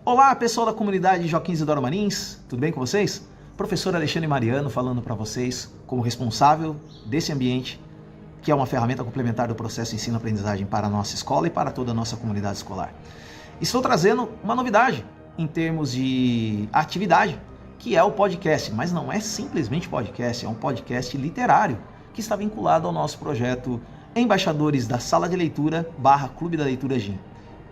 Olá, pessoal da comunidade Joaquim Isidoro Marins, tudo bem com vocês? Professor Alexandre Mariano falando para vocês como responsável desse ambiente, que é uma ferramenta complementar do processo de ensino-aprendizagem para a nossa escola e para toda a nossa comunidade escolar. Estou trazendo uma novidade em termos de atividade, que é o podcast, mas não é simplesmente podcast, é um podcast literário, que está vinculado ao nosso projeto Embaixadores da Sala de Leitura / Clube da Leitura GIM.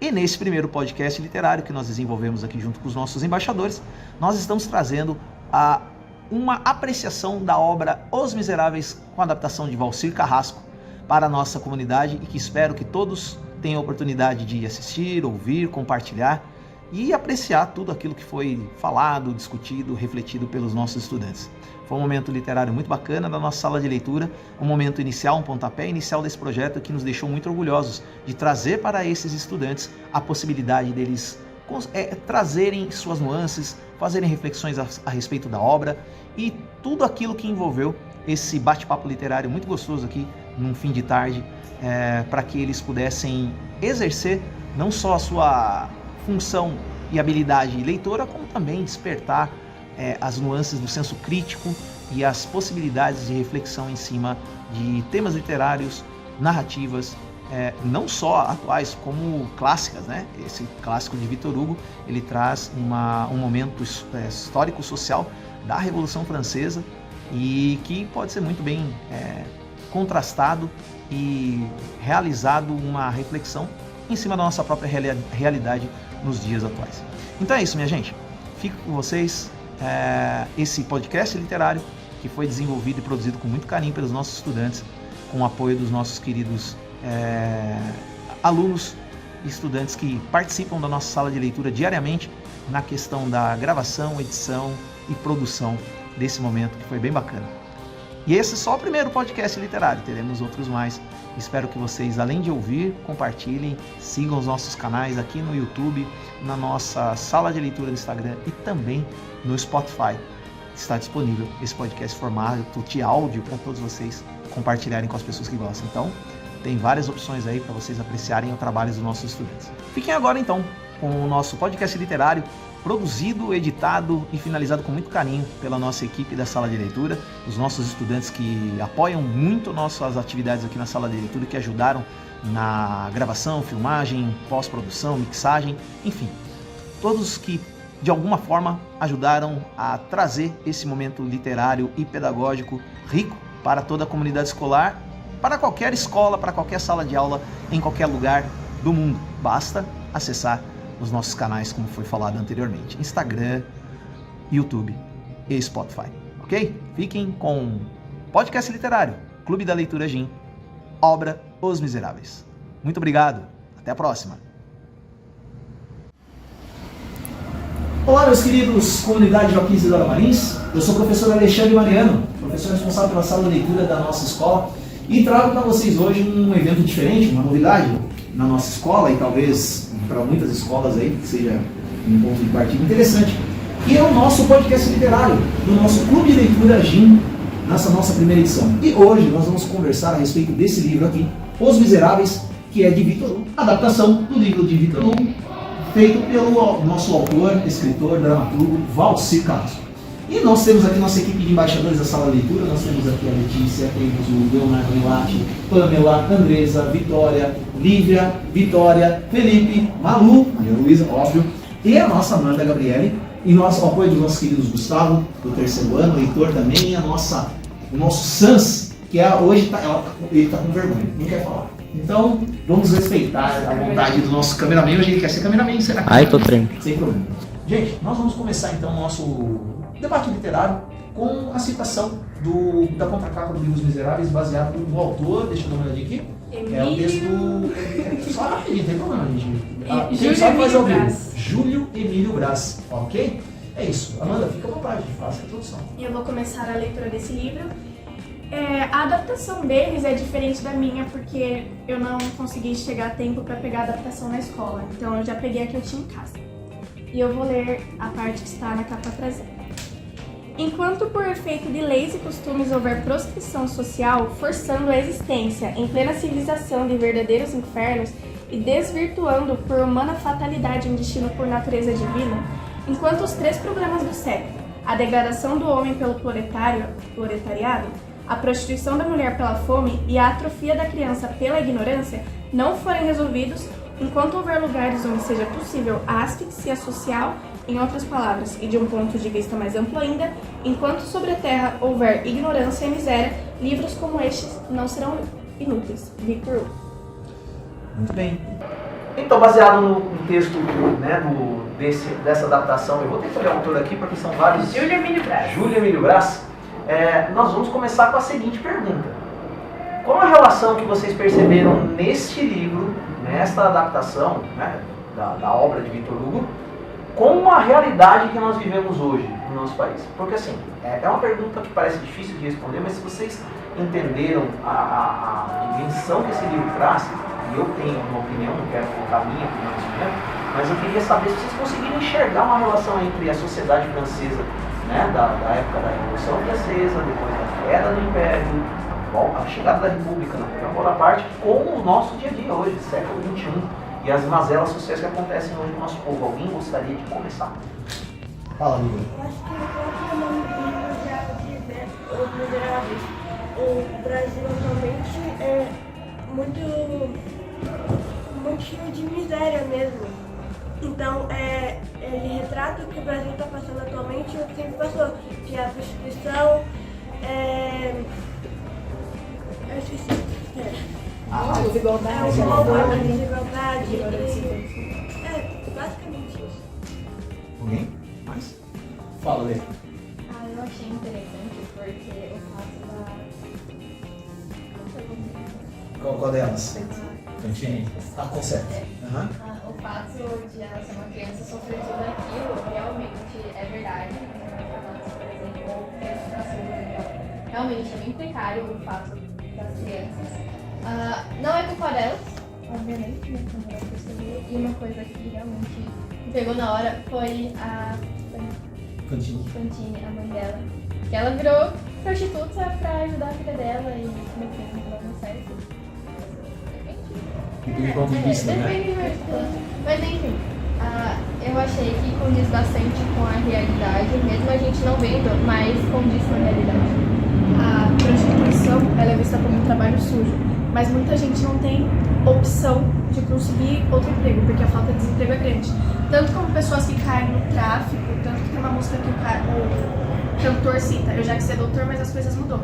E nesse primeiro podcast literário que nós desenvolvemos aqui junto com os nossos embaixadores, nós estamos trazendo uma apreciação da obra Os Miseráveis, com a adaptação de Valcir Carrasco, para a nossa comunidade e que espero que todos tenham a oportunidade de assistir, ouvir, compartilhar e apreciar tudo aquilo que foi falado, discutido, refletido pelos nossos estudantes. Foi um momento literário muito bacana da nossa sala de leitura, um momento inicial, um pontapé inicial desse projeto que nos deixou muito orgulhosos de trazer para esses estudantes a possibilidade deles trazerem suas nuances, fazerem reflexões a respeito da obra e tudo aquilo que envolveu esse bate-papo literário muito gostoso aqui num fim de tarde, para que eles pudessem exercer não só a sua função e habilidade leitora, como também despertar as nuances do senso crítico e as possibilidades de reflexão em cima de temas literários, narrativas, não só atuais como clássicas, né? Esse clássico de Victor Hugo, ele traz um momento histórico-social da Revolução Francesa e que pode ser muito bem contrastado e realizado uma reflexão em cima da nossa própria realidade nos dias atuais. Então é isso, minha gente. Fico com vocês esse podcast literário que foi desenvolvido e produzido com muito carinho pelos nossos estudantes, com o apoio dos nossos queridos alunos e estudantes que participam da nossa sala de leitura diariamente na questão da gravação, edição e produção desse momento que foi bem bacana. E esse é só o primeiro podcast literário, teremos outros mais. Espero que vocês, além de ouvir, compartilhem, sigam os nossos canais aqui no YouTube, na nossa sala de leitura do Instagram e também no Spotify. Está disponível esse podcast formato de áudio para todos vocês compartilharem com as pessoas que gostam. Então, tem várias opções aí para vocês apreciarem o trabalho dos nossos estudantes. Fiquem agora então com o nosso podcast literário, produzido, editado e finalizado com muito carinho pela nossa equipe da sala de leitura, os nossos estudantes que apoiam muito nossas atividades aqui na sala de leitura, que ajudaram na gravação, filmagem, pós-produção, mixagem, enfim, todos que de alguma forma ajudaram a trazer esse momento literário e pedagógico rico para toda a comunidade escolar, para qualquer escola, para qualquer sala de aula, em qualquer lugar do mundo. Basta acessar os nossos canais, como foi falado anteriormente, Instagram, YouTube e Spotify, ok? Fiquem com podcast literário, Clube da Leitura GIM, obra Os Miseráveis. Muito obrigado, até a próxima. Olá, meus queridos, comunidade Joaquim Isidoro Marins, eu sou o professor Alexandre Mariano, professor responsável pela sala de leitura da nossa escola, e trago para vocês hoje um evento diferente, uma novidade na nossa escola e talvez para muitas escolas aí, que seja um ponto de partida interessante, que é o nosso podcast literário, do nosso Clube de Leitura GIM, nessa nossa primeira edição. E hoje nós vamos conversar a respeito desse livro aqui, Os Miseráveis, que é de Victor Hugo, adaptação do livro de Victor Hugo, feito pelo nosso autor, escritor, dramaturgo, Valcir Carrasco. E nós temos aqui nossa equipe de embaixadores da sala de leitura, nós temos aqui a Letícia, temos o Leonardo Milati, Pamela, Andresa, Vitória, Lívia, Vitória, Felipe, Malu, Maria Luísa, óbvio, e a nossa Amanda Gabriele, e nosso apoio dos nossos queridos Gustavo, do terceiro ano, Heitor também, e o nosso Sans, que hoje ele está com vergonha, não quer falar. Então, vamos respeitar a vontade do nosso cameraman, hoje ele quer ser cameraman, será que? Ai, tô trem. Sem problema. Gente, nós vamos começar então o nosso debate literário com a citação da contracapa do livro Os Miseráveis, baseado no autor, deixa eu dar uma olhadinha aqui, é o texto, só rapidinho, tem problema, gente. Quem sabe faz ao vivo. Júlio Emílio Braz, ok? É isso. Amanda, fica à vontade, faça a introdução. Eu vou começar a leitura desse livro. A adaptação deles é diferente da minha, porque eu não consegui chegar a tempo para pegar a adaptação na escola, então eu já peguei a que eu tinha em casa. E eu vou ler a parte que está na capa traseira. Enquanto por efeito de leis e costumes houver proscrição social, forçando a existência em plena civilização de verdadeiros infernos, e desvirtuando por humana fatalidade um destino por natureza divina, enquanto os 3 problemas do século, a degradação do homem pelo proletariado, a prostituição da mulher pela fome e a atrofia da criança pela ignorância, não forem resolvidos, enquanto houver lugares onde seja possível a asfixia social, em outras palavras, e de um ponto de vista mais amplo ainda, enquanto sobre a terra houver ignorância e miséria, livros como estes não serão inúteis. Victor Hugo. Muito bem. Então, baseado no texto, né, dessa adaptação, eu vou ter que olhar o autor aqui porque são vários... Júlia Emílio Brás. Júlia Emílio Brás. Nós vamos começar com a seguinte pergunta. Qual a relação que vocês perceberam neste livro, nesta adaptação, né, da obra de Victor Hugo, com a realidade que nós vivemos hoje no nosso país? Porque assim, é uma pergunta que parece difícil de responder, mas se vocês entenderam a dimensão que esse livro traz, e eu tenho uma opinião, não quero colocar a minha opinião nesse momento, mas eu queria saber se vocês conseguiram enxergar uma relação entre a sociedade francesa, né, da época da Revolução Francesa, depois da queda do Império, a chegada da República, Napoleão Bonaparte, com o nosso dia a dia hoje, século XXI, e as mazelas sociais que acontecem hoje no nosso povo. Alguém gostaria de começar? Fala, Lívia. Eu acho que o próprio livro já diz, né, o Brasil atualmente é muito cheio de miséria mesmo. Então, ele retrata o que o Brasil está passando atualmente e o que sempre passou, que é a prostituição, eu esqueci. A desigualdade. A desigualdade. Basicamente isso. Alguém? Mais? Fala, Lê. Eu achei interessante porque o fato da... Qual delas? Continue. Com certo. O fato de ela ser uma criança sofrer tudo aquilo realmente é verdade. Por exemplo, ou realmente é bem precário o fato das crianças. Não é culpa delas, obviamente, né, como elas perceberam. E uma coisa que realmente me pegou na hora foi a Fantine, a mãe dela. Que ela virou prostituta pra ajudar a filha dela e depende do plano certo. Depende do ponto de vista, né? Mas enfim, eu achei que condiz bastante com a realidade, mesmo a gente não vendo, mas condiz com a realidade. A prostituição ela é vista como um trabalho sujo, mas muita gente não tem opção de conseguir outro emprego, porque a falta de desemprego é grande. Tanto como pessoas que caem no tráfico, tanto que tem uma música que o cantor cita, eu já que ser doutor, mas as coisas mudou.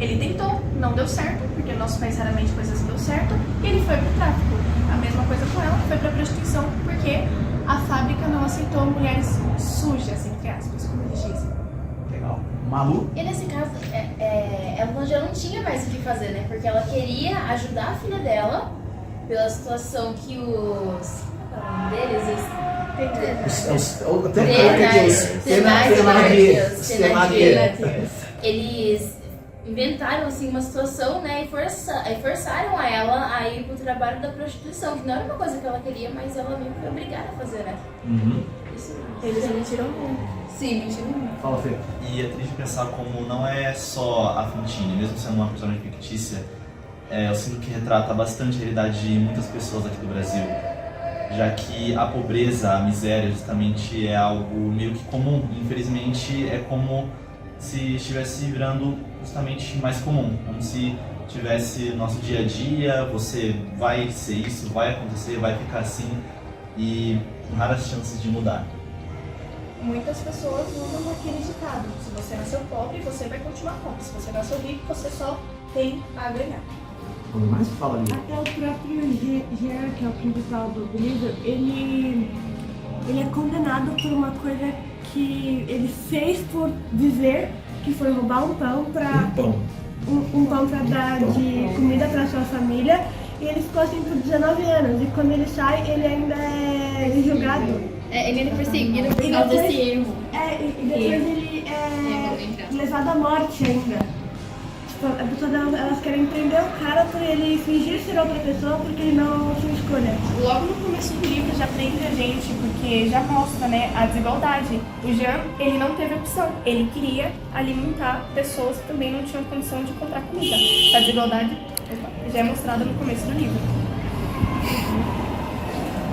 Ele tentou, não deu certo, porque no nosso país raramente coisas não deu certo, e ele foi pro tráfico. A mesma coisa com ela, foi pra prostituição, porque a fábrica não aceitou mulheres sujas, entre aspas, como eles dizem. Legal. Malu? E nesse caso, ela já não tinha mais o que fazer, né? Porque ela queria ajudar a filha dela pela situação que os... Qual é o nome deles? Eles inventaram assim uma situação, né, e forçaram a ela a ir pro trabalho da prostituição, que não era uma coisa que ela queria, mas ela meio que foi obrigada a fazer, né? Isso. Eles mentiram muito. Sim, mentiram muito. Fala, Fê. E é triste pensar como não é só a Fantine, mesmo sendo uma personagem fictícia, eu sinto que retrata bastante a realidade de muitas pessoas aqui do Brasil, já que a pobreza, a miséria justamente é algo meio que comum. Infelizmente é como se estivesse virando justamente mais comum, como se tivesse nosso dia a dia, você vai ser isso, vai acontecer, vai ficar assim, e com raras chances de mudar. Muitas pessoas usam aquele ditado: se você nasceu pobre, você vai continuar pobre. Se você nasceu rico, você só tem a ganhar. Alguém mais? Fala, Lívia. Até o próprio Jean, que é o principal do livro, ele é condenado por uma coisa que ele fez por dizer, que foi roubar um pão para um pão para dar de comida para sua família, e ele ficou assim por 19 anos, e quando ele sai, ele ainda é julgado. Ele ainda é perseguido por causa desse erro. E depois ele é levado à morte ainda. Tipo, as pessoas elas querem prender o cara por ele fingir ser outra pessoa porque ele não tinha escolha. Logo no começo do livro já prende a gente, porque já mostra, né, a desigualdade. O Jean, ele não teve opção. Ele queria alimentar pessoas que também não tinham condição de comprar comida. A desigualdade já é mostrada no começo do livro.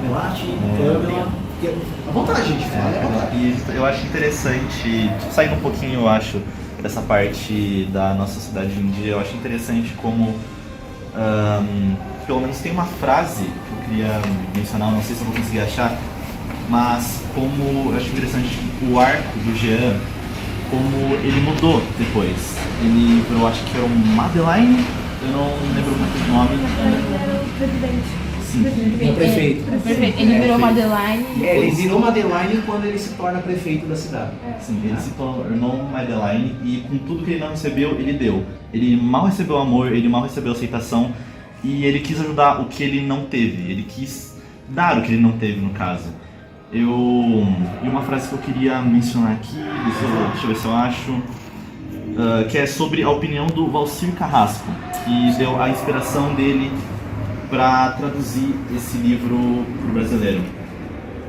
Relate, Pamela. À vontade, gente, fala à vontade. E eu acho interessante, saindo um pouquinho, eu acho, dessa parte da nossa sociedade hoje em dia, eu acho interessante como, pelo menos tem uma frase que eu queria mencionar, não sei se eu vou conseguir achar, mas como eu acho interessante o arco do Jean, como ele mudou depois. Ele virou, acho que era o Madeline, eu não lembro muito o nome. Ele era o presidente. Sim. O prefeito. Ele virou Madeline. Ele virou Madeline quando ele se torna prefeito da cidade. Sim, ele se tornou Madeline e com tudo que ele não recebeu, ele deu. Ele mal recebeu amor, ele mal recebeu aceitação e ele quis ajudar o que ele não teve. Ele quis dar o que ele não teve, no caso. E uma frase que eu queria mencionar aqui, deixa eu ver se eu acho, que é sobre a opinião do Valcir Carrasco, que deu a inspiração dele para traduzir esse livro pro brasileiro.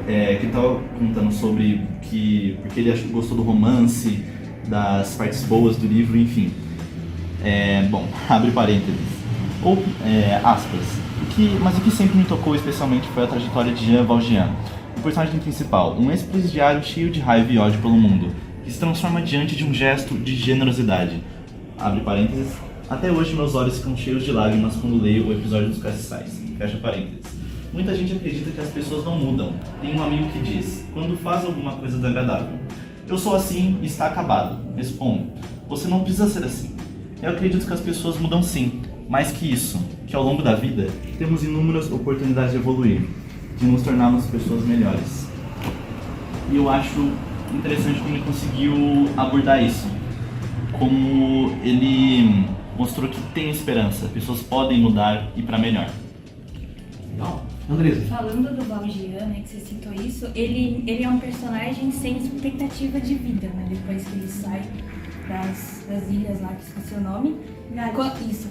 Que ele estava contando sobre porque ele gostou do romance, das partes boas do livro, enfim. Bom, abre parênteses. Ou, aspas. Mas o que sempre me tocou especialmente foi a trajetória de Jean Valjean, o personagem principal, um ex-presidiário cheio de raiva e ódio pelo mundo, que se transforma diante de um gesto de generosidade. Abre parênteses. Até hoje meus olhos ficam cheios de lágrimas quando leio o episódio dos Castiçais. Fecha parênteses. Muita gente acredita que as pessoas não mudam. Tem um amigo que diz, quando faz alguma coisa desagradável, eu sou assim e está acabado. Respondo, você não precisa ser assim. Eu acredito que as pessoas mudam sim. Mais que isso, que ao longo da vida, temos inúmeras oportunidades de evoluir, de nos tornarmos pessoas melhores. E eu acho interessante como ele conseguiu abordar isso. Como ele mostrou que tem esperança, pessoas podem mudar e para melhor. Não, Andresa. Falando do Valjean, né, que você citou isso, ele é um personagem sem expectativa de vida, né? Depois que ele sai das ilhas lá, que esqueci o nome.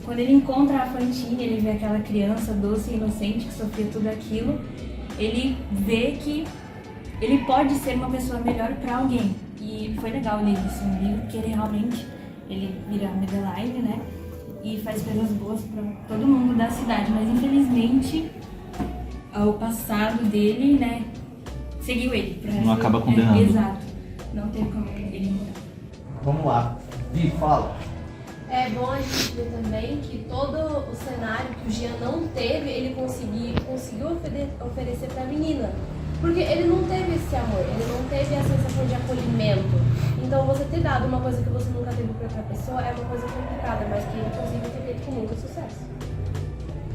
Quando ele encontra a Fantine, ele vê aquela criança doce e inocente que sofria tudo aquilo, ele vê que ele pode ser uma pessoa melhor para alguém. E foi legal ler isso no livro, porque ele realmente vira Madeline, né? E faz coisas boas para todo mundo da cidade, mas infelizmente o passado dele, né, seguiu ele. Não acaba condenando. Exato. Não teve como ele mudar. Vamos lá. Vi, fala. É bom a gente ver também que todo o cenário que o Jean não teve, ele conseguiu oferecer pra menina. Porque ele não teve esse amor, ele não teve a sensação de acolhimento. Então você ter dado uma coisa que você nunca teve pra outra pessoa é uma coisa complicada, mas que ele conseguiu ter feito com muito sucesso.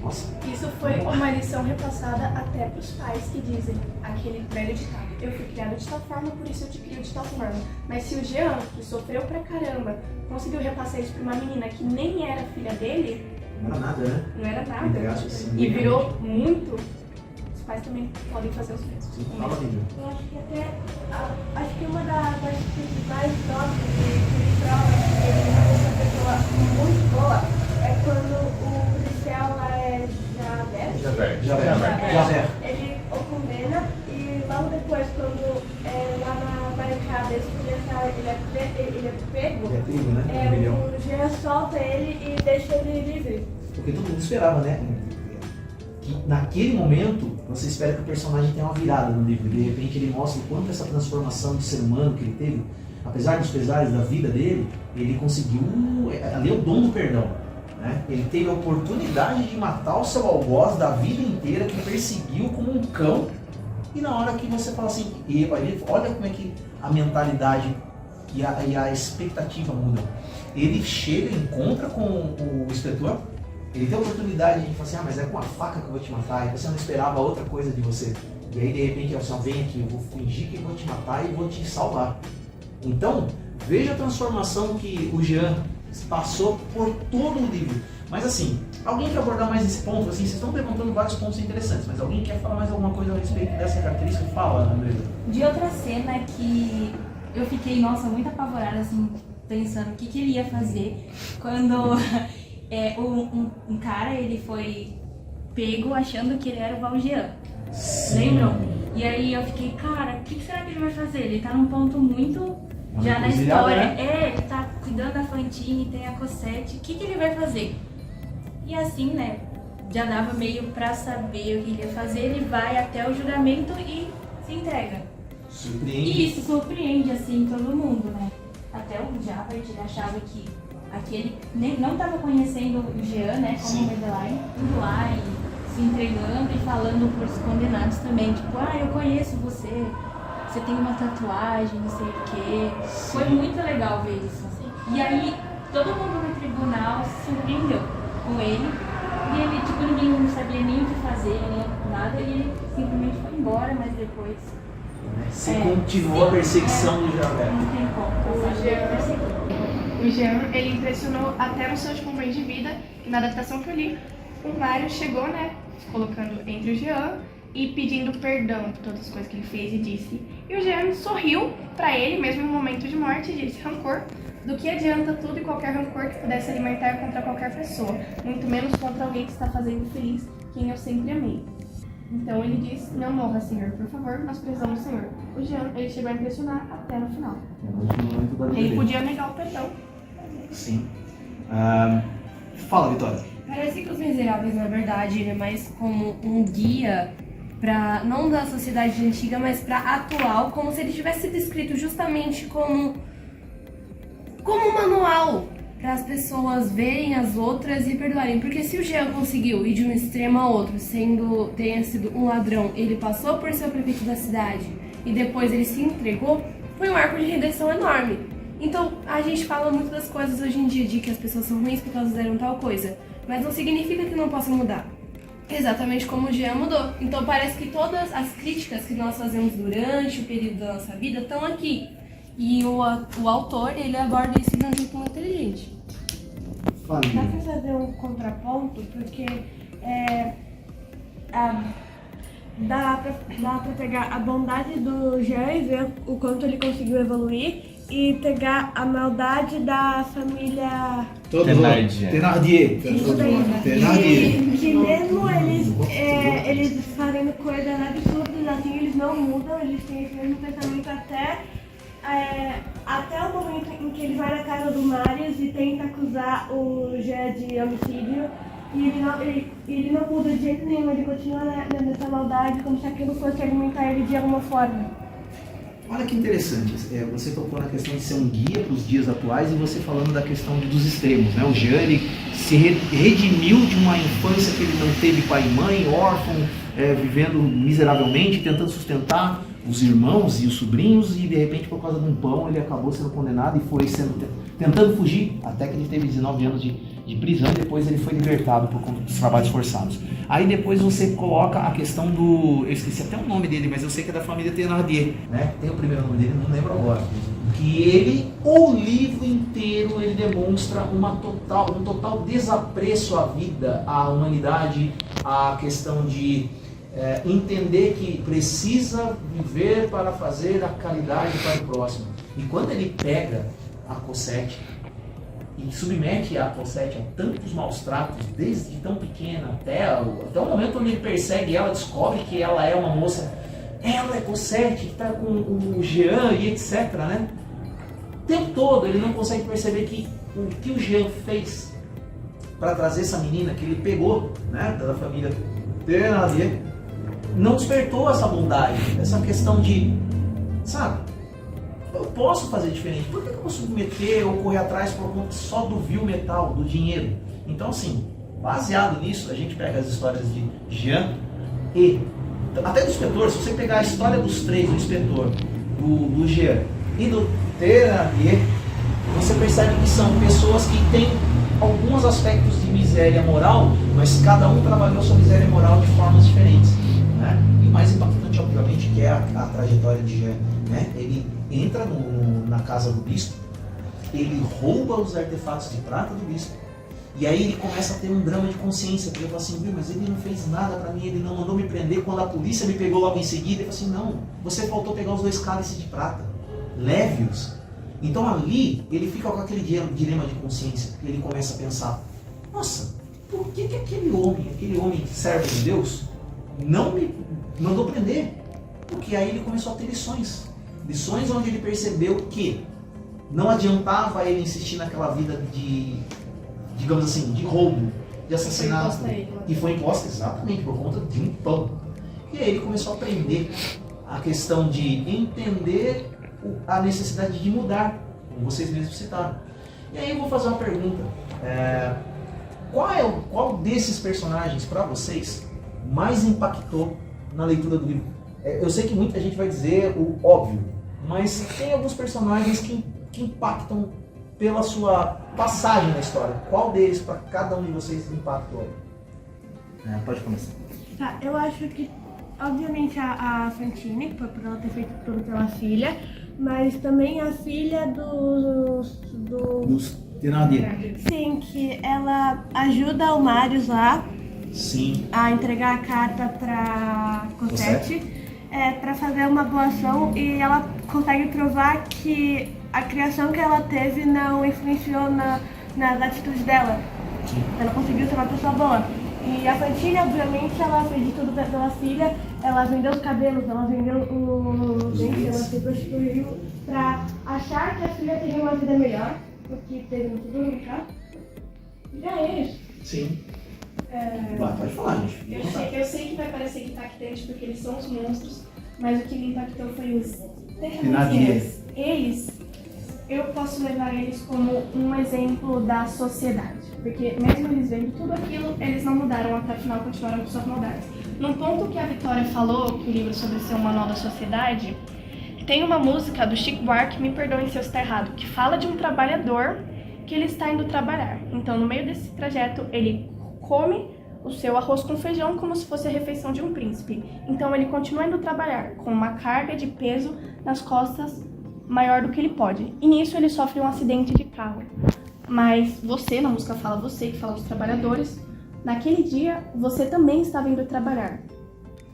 Nossa. Isso foi uma lição repassada até pros pais que dizem aquele velho ditado. Eu fui criado de tal forma, por isso eu te crio de tal forma. Mas se o Jean, que sofreu pra caramba, conseguiu repassar isso pra uma menina que nem era filha dele, Não era nada, né? não era nada, Entre aspas, sim, e virou muito, os pais também podem fazer os mesmos. Fala, Lídia. Eu acho que até. Acho que uma das atitudes mais próximas que ele prova que ele é uma pessoa muito boa é quando o policial lá é Javert. ele o condena e logo depois, quando lá na barricada esse policial ele é pego, Ele é trigo, né? Rebelião. o Jean solta ele e deixa ele livre. Porque todo mundo esperava, né? Que naquele momento você espera que o personagem tenha uma virada no livro. De repente ele mostra o quanto essa transformação de ser humano que ele teve, apesar dos pesares da vida dele, ele conseguiu. Ali é o dom do perdão. Né? Ele teve a oportunidade de matar o seu algoz da vida inteira, que perseguiu como um cão. E na hora que você fala assim, olha como é que a mentalidade e a expectativa mudam. Ele chega, encontra com o inspetor, ele tem a oportunidade de falar assim, mas é com a faca que eu vou te matar, e você não esperava outra coisa de você. E aí de repente ele fala assim, vem aqui, eu vou fingir que vou te matar e vou te salvar. Então, veja a transformação que o Jean passou por todo o livro. Mas assim, alguém quer abordar mais esse ponto? Assim, vocês estão levantando vários pontos interessantes, mas alguém quer falar mais alguma coisa a respeito dessa característica? Fala, Andresa. De outra cena que eu fiquei, nossa, muito apavorada, assim, pensando o que ele ia fazer quando um cara, ele foi pego achando que ele era o Valjean. Lembram? E aí eu fiquei, cara, o que será que ele vai fazer? Ele tá num ponto muito já na história. Né? Ele tá cuidando da Fantine, tem a Cosette, o que ele vai fazer? E assim, né, já dava meio pra saber o que ele ia fazer, ele vai até o julgamento e se entrega. Surpreende. E isso surpreende, assim, todo mundo, né? Até o Javert, ele achava que aquele não estava conhecendo o Jean, né, como Madeline, indo lá e se entregando e falando pros condenados também, tipo, eu conheço você, você tem uma tatuagem, não sei o quê. Foi muito legal ver isso. E aí, todo mundo no tribunal se surpreendeu com ele, e ele, tipo, ninguém não sabia nem o que fazer, nem nada, e ele simplesmente foi embora, mas depois... Você continuou a perseguição do Javert. Não tem como, O Jean, ele impressionou até no seu último momento de vida, e na adaptação que eu li, o Mário chegou, né, se colocando entre o Jean e pedindo perdão por todas as coisas que ele fez e disse. E o Jean sorriu pra ele, mesmo no momento de morte, e disse: rancor, do que adianta tudo e qualquer rancor que pudesse alimentar contra qualquer pessoa, muito menos contra alguém que está fazendo feliz quem eu sempre amei. Então ele disse: não morra, Senhor, por favor, nós precisamos do Senhor. O Jean, ele chegou a impressionar até no final. No último momento da vida Ele dele. podia negar o perdão. Sim. Fala, Vitória. Parece que Os Miseráveis, na verdade, ele é mais como um guia para não da sociedade antiga, mas para atual, como se ele tivesse sido escrito justamente como um manual para as pessoas verem as outras e perdoarem. Porque se o Jean conseguiu ir de um extremo a outro, tenha sido um ladrão, ele passou por ser o prefeito da cidade e depois ele se entregou, foi um arco de redenção enorme. Então, a gente fala muito das coisas hoje em dia, de que as pessoas são ruins porque elas fizeram tal coisa, mas não significa que não possa mudar. Exatamente como o Jean mudou. Então, parece que todas as críticas que nós fazemos durante o período da nossa vida estão aqui. E o autor, ele aborda isso de um jeito muito inteligente. Fala, Dá Guilherme. pra fazer um contraponto, porque dá pra pegar a bondade do Jean e ver o quanto ele conseguiu evoluir, e pegar a maldade da família Thénardier. Thénardier. Thénardier. que mesmo eles fazendo coisas absurdas assim, eles não mudam, eles têm esse mesmo pensamento até o momento em que ele vai na casa do Marius e tenta acusar o Jean de homicídio, e ele não muda de jeito nenhum, ele continua nessa maldade como se aquilo fosse alimentar ele de alguma forma. Olha que interessante, você tocou na questão de ser um guia para os dias atuais e você falando da questão dos extremos, né? O Jean, ele se redimiu de uma infância que ele não teve pai e mãe, órfão, vivendo miseravelmente, tentando sustentar os irmãos e os sobrinhos, e de repente, por causa de um pão, ele acabou sendo condenado e foi tentando fugir, até que ele teve 19 anos de prisão, e depois ele foi libertado por conta dos trabalhos forçados. Aí depois você coloca a questão eu esqueci até o nome dele, mas eu sei que é da família Thénardier, né? Tem o primeiro nome dele, não lembro agora. Que o livro inteiro, ele demonstra um total desapreço à vida, à humanidade, à questão de entender que precisa viver para fazer a caridade para o próximo. E quando ele pega a Cosette e submete a Cosette a tantos maus tratos, desde tão pequena até o momento onde ele persegue ela, descobre que ela é uma moça, ela é Cosette, que está com o Jean e etc, né? O tempo todo ele não consegue perceber que o que o Jean fez para trazer essa menina que ele pegou, né, da família Thénardier, não despertou essa bondade, essa questão de, sabe, eu posso fazer diferente, por que eu vou submeter ou correr atrás por conta só do vil metal, do dinheiro? Então, assim, baseado nisso, a gente pega as histórias de Jean e até do inspetor. Se você pegar a história dos três, do inspetor, do Jean e do Thénardier, você percebe que são pessoas que têm alguns aspectos de miséria moral, mas cada um trabalhou sua miséria moral de formas diferentes, né? E o mais impactante, obviamente, que é a trajetória de Jean, né? Ele entra na casa do bispo, ele rouba os artefatos de prata do bispo, e aí ele começa a ter um drama de consciência, porque ele fala assim, mas ele não fez nada pra mim, ele não mandou me prender, quando a polícia me pegou logo em seguida, ele fala assim, não, você faltou pegar os 2 cálices de prata, leve-os. Então ali, ele fica com aquele dilema de consciência, ele começa a pensar, nossa, por que aquele homem servo de Deus, não me mandou prender? Porque aí ele começou a ter lições onde ele percebeu que não adiantava ele insistir naquela vida de, digamos assim, de roubo. de assassinato. Foi imposta a ele, né? E foi imposta exatamente por conta de um pão. E aí ele começou a aprender a questão de entender a necessidade de mudar, como vocês mesmos citaram. E aí eu vou fazer uma pergunta. Qual desses personagens para vocês mais impactou na leitura do livro? Eu sei que muita gente vai dizer o óbvio, mas tem alguns personagens que impactam pela sua passagem na história. Qual deles para cada um de vocês impactou? Pode começar. Tá, eu acho que, obviamente, a Fantine, que foi por ela ter feito tudo pela filha, mas também a filha dos Thénardier. Sim, que ela ajuda o Marius lá Sim. a entregar a carta pra Cosette, pra fazer uma boa ação, e ela consegue provar que a criação que ela teve não influenciou nas atitudes dela. Ela conseguiu ser uma pessoa boa. E a Fantine, obviamente, ela fez de tudo pela filha, ela vendeu os cabelos, ela vendeu os dentes, ela se prostituiu pra achar que a filha teria uma vida melhor, porque teve no futuro, no caso. E é isso. Sim. Pode falar, gente. Eu sei que vai parecer impactante porque eles são os monstros, mas o que me impactou foi os Thénardiers. Eles, eu posso levar eles como um exemplo da sociedade, porque mesmo eles vendo tudo aquilo, eles não mudaram até o final, continuaram com suas maldades. Num ponto que a Vitória falou, que o livro sobre ser um manual da sociedade, tem uma música do Chico Buarque, me perdoem se eu estar errado, que fala de um trabalhador que ele está indo trabalhar. Então, no meio desse trajeto, ele come o seu arroz com feijão como se fosse a refeição de um príncipe. Então ele continua indo trabalhar com uma carga de peso nas costas maior do que ele pode. E nisso ele sofre um acidente de carro. Mas você, na música fala você, que fala dos trabalhadores, naquele dia você também estava indo trabalhar.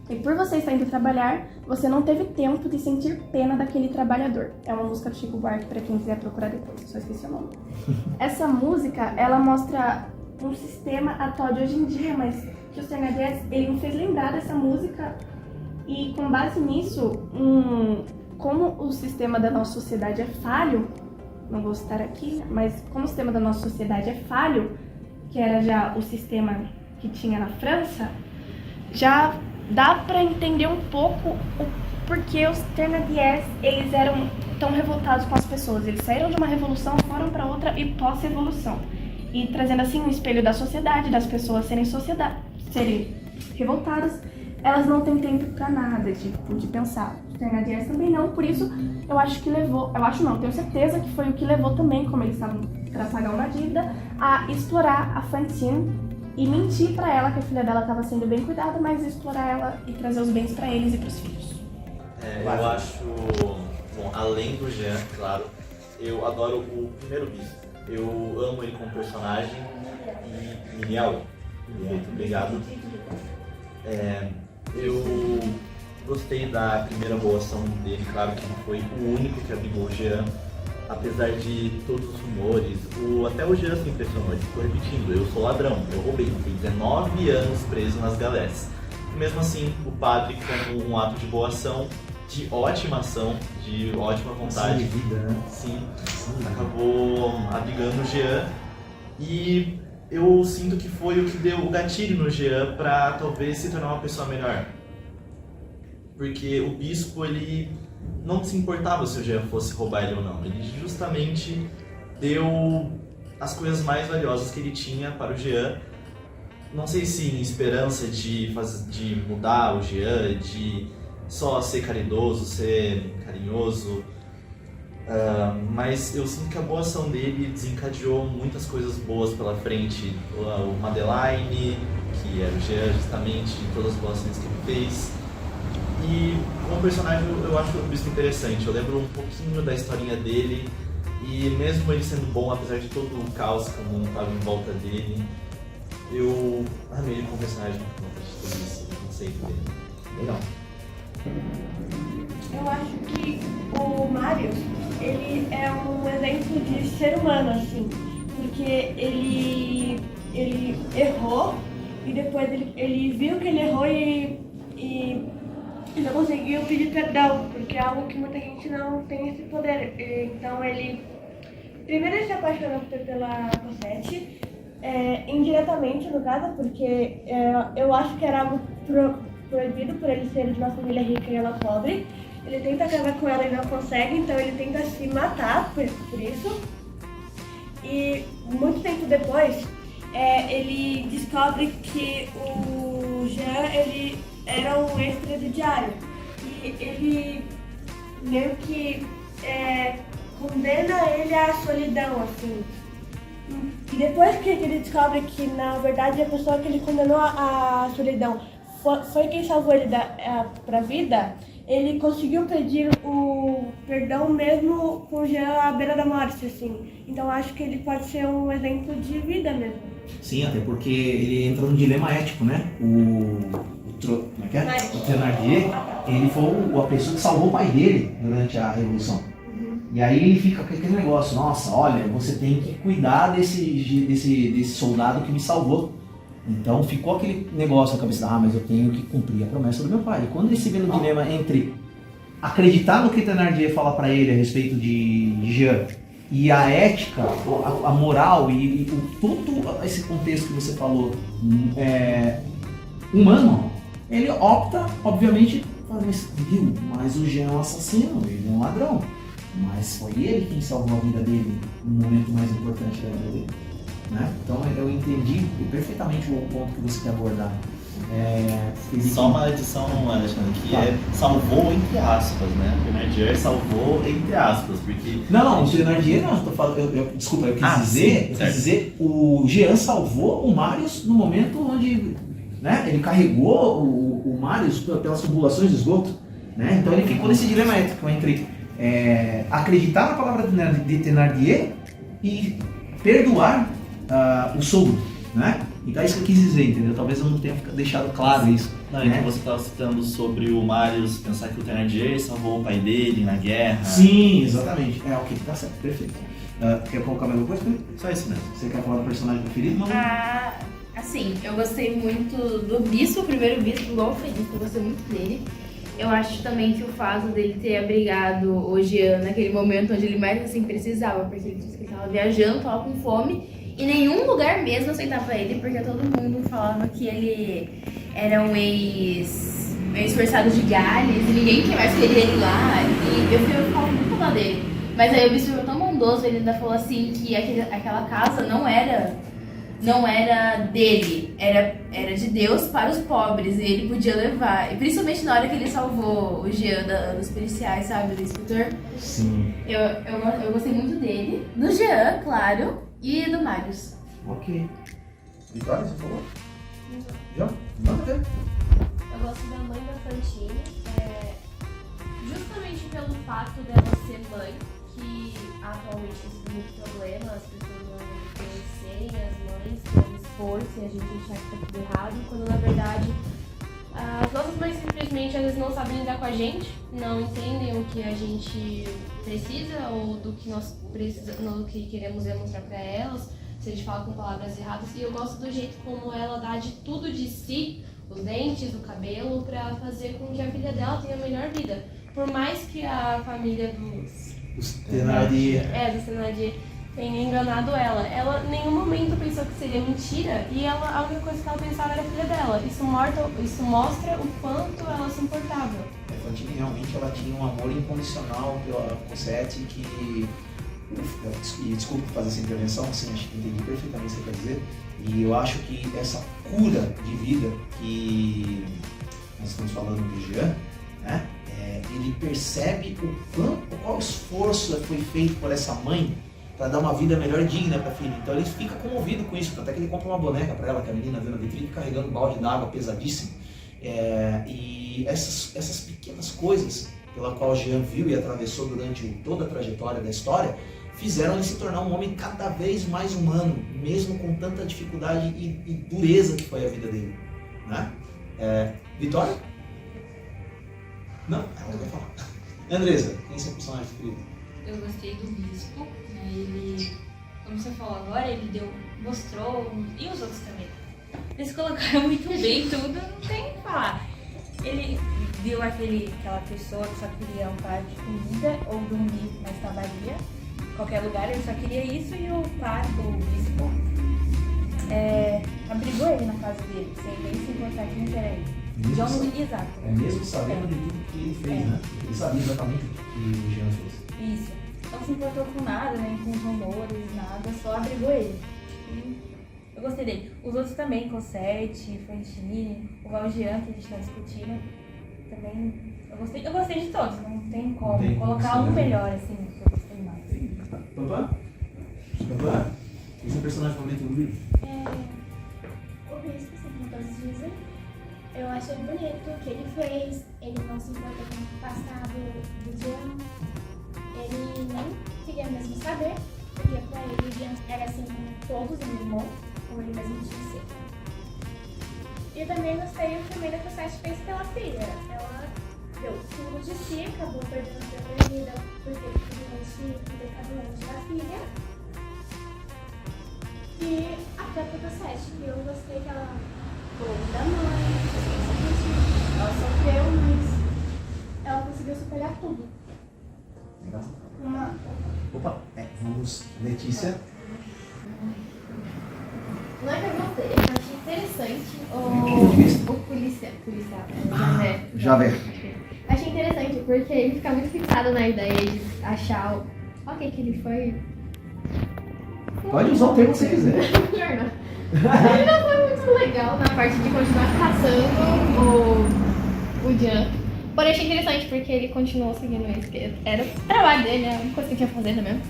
E por você estar indo trabalhar, você não teve tempo de sentir pena daquele trabalhador. É uma música do Chico Buarque, para quem quiser procurar depois, só esqueci o nome. Essa música, ela mostra um sistema atual de hoje em dia, mas que o Thénardier, ele me fez lembrar dessa música, e com base nisso, como o sistema da nossa sociedade é falho, não vou citar aqui, mas como o sistema da nossa sociedade é falho, que era já o sistema que tinha na França, já dá para entender um pouco o porquê os Thénardiers, eles eram tão revoltados com as pessoas. Eles saíram de uma revolução, foram para outra e pós-revolução. E trazendo assim um espelho da sociedade, das pessoas serem revoltadas, elas não têm tempo para nada, tipo, de pensar. Os Thénardiers também não, por isso eu acho que levou, tenho certeza que foi o que levou também, como eles estavam para pagar uma dívida, a explorar a Fantine e mentir para ela que a filha dela estava sendo bem cuidada, mas explorar ela e trazer os bens para eles e para os filhos. Eu acho, bom, além do Jean, claro, eu adoro o primeiro bispo. Eu amo ele como personagem e Miguel, muito obrigado. Eu gostei da primeira boa ação dele, claro que não foi o único que abrigou o Jean, apesar de todos os rumores, até o Jean se impressionou, ele ficou repetindo, eu sou ladrão, eu roubei, fui 19 anos preso nas galés. E mesmo assim, o padre, como um ato de boa ação, de ótima ação, de ótima vontade, sim, acabou abrigando o Jean, e eu sinto que foi o que deu o gatilho no Jean para talvez se tornar uma pessoa melhor. Porque o bispo, ele não se importava se o Jean fosse roubar ele ou não, ele justamente deu as coisas mais valiosas que ele tinha para o Jean. Não sei se em esperança de mudar o Jean, de só ser caridoso, ser carinhoso, mas eu sinto que a boa ação dele desencadeou muitas coisas boas pela frente. O Madeleine, que era o Jean justamente, todas as boas ações que ele fez. E como personagem eu acho o bispo interessante, eu lembro um pouquinho da historinha dele, e mesmo ele sendo bom, apesar de todo o caos como estava em volta dele, eu amei ele como personagem por conta de tudo isso, não sei dele. Legal. Eu acho que o Marius, ele é um exemplo de ser humano, assim, porque ele errou e depois ele viu que ele errou e não conseguiu pedir perdão, porque é algo que muita gente não tem esse poder. Então primeiro ele se apaixonou pela Cosette, indiretamente, no caso, porque eu acho que era algo proibido por ele ser de uma família rica e ela pobre. Ele tenta casar com ela e não consegue, então ele tenta se matar por isso. E muito tempo depois, ele descobre que o Jean, ele era um ex-presidiário. E ele meio que condena ele à solidão, assim. E depois que ele descobre que, na verdade, a pessoa que ele condenou à solidão foi quem salvou ele pra vida, ele conseguiu pedir o perdão mesmo com o Jean à beira da morte, assim. Então acho que ele pode ser um exemplo de vida mesmo. Sim, até porque ele entra num dilema ético, né? Como é que é? O Thénardier, ele foi a pessoa que salvou o pai dele durante a Revolução. E aí ele fica com aquele negócio, nossa, olha, você tem que cuidar desse soldado que me salvou. Então ficou aquele negócio na cabeça, mas eu tenho que cumprir a promessa do meu pai. E quando ele se vê no dilema entre acreditar no que Thénardier fala para ele a respeito de Jean e a ética, a moral e todo esse contexto que você falou humano, ele opta, obviamente, mas o Jean é um assassino, ele é um ladrão. Mas foi ele quem salvou a vida dele no momento mais importante da vida dele. Né? Então eu entendi perfeitamente o ponto que você quer abordar. Só uma adição, Alexandre, que salvou entre aspas, né? O Thénardier salvou entre aspas, porque... Não, o Thénardier não, desculpa, eu quis dizer, o Jean salvou o Marius no momento onde, né, ele carregou o Marius pelas tubulações de esgoto, né? Então ele ficou nesse dilema ético entre acreditar na palavra de Thénardier e perdoar o sogro, né? Então é isso que eu quis dizer, entendeu? Talvez eu não tenha deixado claro isso. Não, então você estava citando sobre o Marius pensar que o Thénardier salvou o pai dele na guerra. Sim, exatamente. Ok, tá certo, perfeito. Quer colocar mais alguma coisa? Só isso mesmo. Você quer falar do personagem preferido? Assim, eu gostei muito do bispo, o primeiro bispo, igual o Felipe, eu gostei muito dele. Eu acho também que o fato dele ter abrigado o Jean naquele momento onde ele mais assim precisava, porque ele disse que ele estava viajando, estava com fome, e nenhum lugar mesmo aceitava ele, porque todo mundo falava que ele era um ex-forçado de Gales, e ninguém mais queria ele lá, e eu falo muito lá dele. Mas aí o bispo foi tão bondoso, ele ainda falou assim que aquela casa não era dele, era de Deus para os pobres, e ele podia levar. E principalmente na hora que ele salvou o Jean dos policiais, sabe, do inspetor. Sim. Eu gostei muito dele, do Jean, claro, e do Marius. Ok. Vitória, você falou? Já? Manda ver. Eu gosto da mãe da Fantine, justamente pelo fato dela ser mãe, que atualmente existe muito problema, as pessoas não conhecerem as mães, não expor-se, a gente achar que tá tudo errado, quando na verdade as nossas mães simplesmente às vezes não sabem lidar com a gente, não entendem o que a gente precisa ou do que nós precisamos, do que queremos demonstrar para elas, se a gente fala com palavras erradas. E eu gosto do jeito como ela dá de tudo de si, os dentes, o cabelo, para fazer com que a filha dela tenha a melhor vida. Por mais que a família dos Thénardier tenha enganado ela em nenhum momento pensou que seria mentira, e a única coisa que ela pensava era a filha dela. Isso mostra o quanto ela se importava. A Fantine realmente ela tinha um amor incondicional pela Cosette, que... E desculpe fazer essa intervenção, assim, acho que entendi perfeitamente o que você quer dizer. E eu acho que essa cura de vida que nós estamos falando do Jean, né? Ele percebe qual esforço foi feito por essa mãe para dar uma vida melhor e digna para a filha. Então ele fica comovido com isso, até que ele compra uma boneca para ela, que a menina vê na vitrine carregando um balde d'água pesadíssimo. E essas pequenas coisas pela qual Jean viu e atravessou durante toda a trajetória da história, fizeram ele se tornar um homem cada vez mais humano, mesmo com tanta dificuldade e dureza que foi a vida dele. Né? Vitória? Não? Ela vai falar. Andresa, quem é seu personagem preferido? Eu gostei do bispo, né? Ele, como você falou agora, ele mostrou, e os outros também. Eles colocaram muito bem tudo, não tem o que falar. Ele viu aquela pessoa que só queria um prato de comida ou dormir na estabaria, qualquer lugar, ele só queria isso, e o bispo abrigou ele na casa dele, sem nem se importar quem que era ele. Exato. Mesmo sabendo de tudo que ele fez, né? Ele sabia exatamente o que o Jean fez. Isso. Não se importou com nada, nem com rumores, nada, só abrigou ele. E eu gostei dele. Os outros também, Cossetti, Fantini, o Valjean, que a gente tá discutindo, também. Eu gostei de todos, não tem como colocar um melhor assim, que eu gostei mais. Papá? Esse é o personagem favorito do livro? O Bispo, como todos dizem, eu achei bonito o que ele fez, ele não se importou com o passado do Jean, ele nem queria mesmo saber, porque pra ele o Jean era assim como todos os irmãos, como ele mesmo disse. E eu também gostei também da que o Sete fez pela filha. Ela deu tudo de si, acabou perdendo a própria vida, porque simplesmente ficou doente da filha. E a própria do Sete, que eu gostei que ela falou da mãe, ela sofreu, mas ela conseguiu superar tudo. Legal. Opa, vamos, Letícia. Não é que eu gostei, eu achei interessante o policial, Javé. Achei interessante porque ele fica muito fixado na ideia de achar ok, que ele foi. Pode usar o termo que você quiser. Melhor não. Ele não foi muito legal na parte de continuar caçando o Jean. Porém, achei interessante porque ele continuou seguindo ele, porque era o trabalho dele, a única coisa que ele tinha fazendo mesmo.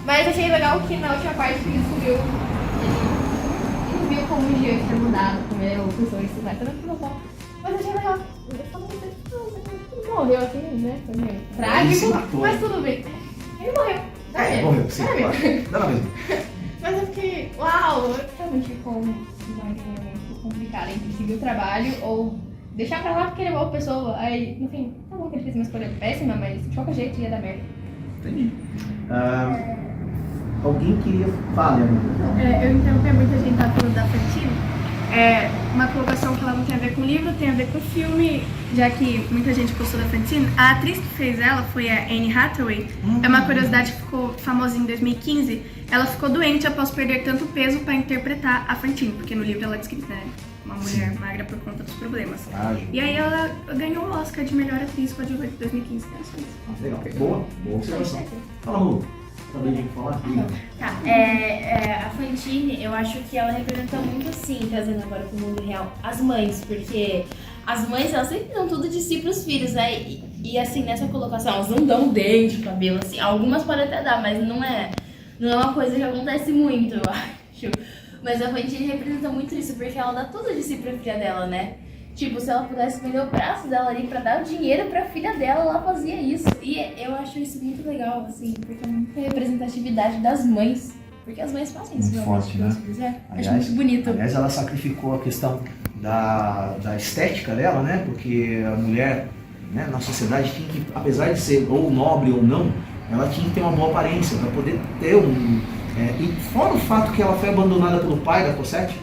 Mas achei legal que na última parte que ele descobriu, ele viu como o Jean tinha mudado, como ele, o professor estudar, tudo bom. Mas achei legal. Ele morreu assim, né? Foi meio trágico, mas tudo bem. Ele morreu. Morreu, sim, claro. Dá na mesma. Mas eu fiquei, uau, realmente ficou uma linha muito complicada entre seguir o trabalho ou deixar pra lá porque ele é boa pessoa. Aí, enfim, tá bom que ele fez uma escolha péssima, mas de qualquer jeito ia dar merda. Entendi. Alguém queria falar, amor? Eu interrompi muito, a gente tá falando da Fantine. Uma colocação que ela não tem a ver com o livro, tem a ver com o filme, já que muita gente gostou da Fantine. A atriz que fez ela foi a Anne Hathaway. É uma curiosidade que ficou famosa em 2015. Ela ficou doente após perder tanto peso para interpretar a Fantine, porque no livro ela é descrita, né? Uma mulher magra por conta dos problemas. E aí ela ganhou o Oscar de melhor atriz com a de 2015. Legal, boa observação. Fala, Lu. Também tem que falar? Tá, a Fantine, eu acho que ela representa muito, assim, trazendo agora pro mundo real, as mães, porque as mães, elas sempre dão tudo de si pros filhos, né? E assim, nessa colocação, elas não dão dente, cabelo, assim, algumas podem até dar, mas não é uma coisa que acontece muito, eu acho. Mas a Fantine representa muito isso, porque ela dá tudo de si pra filha dela, né? Tipo, se ela pudesse vender o braço dela ali pra dar o dinheiro pra filha dela, ela fazia isso. E eu acho isso muito legal, assim, porque é muita representatividade das mães. Porque as mães fazem isso, muito forte, né? Acho muito bonito. Aliás, ela sacrificou a questão da estética dela, né? Porque a mulher, né, na sociedade tinha que, apesar de ser ou nobre ou não, ela tinha que ter uma boa aparência para poder ter e fora o fato que ela foi abandonada pelo pai da Cosette,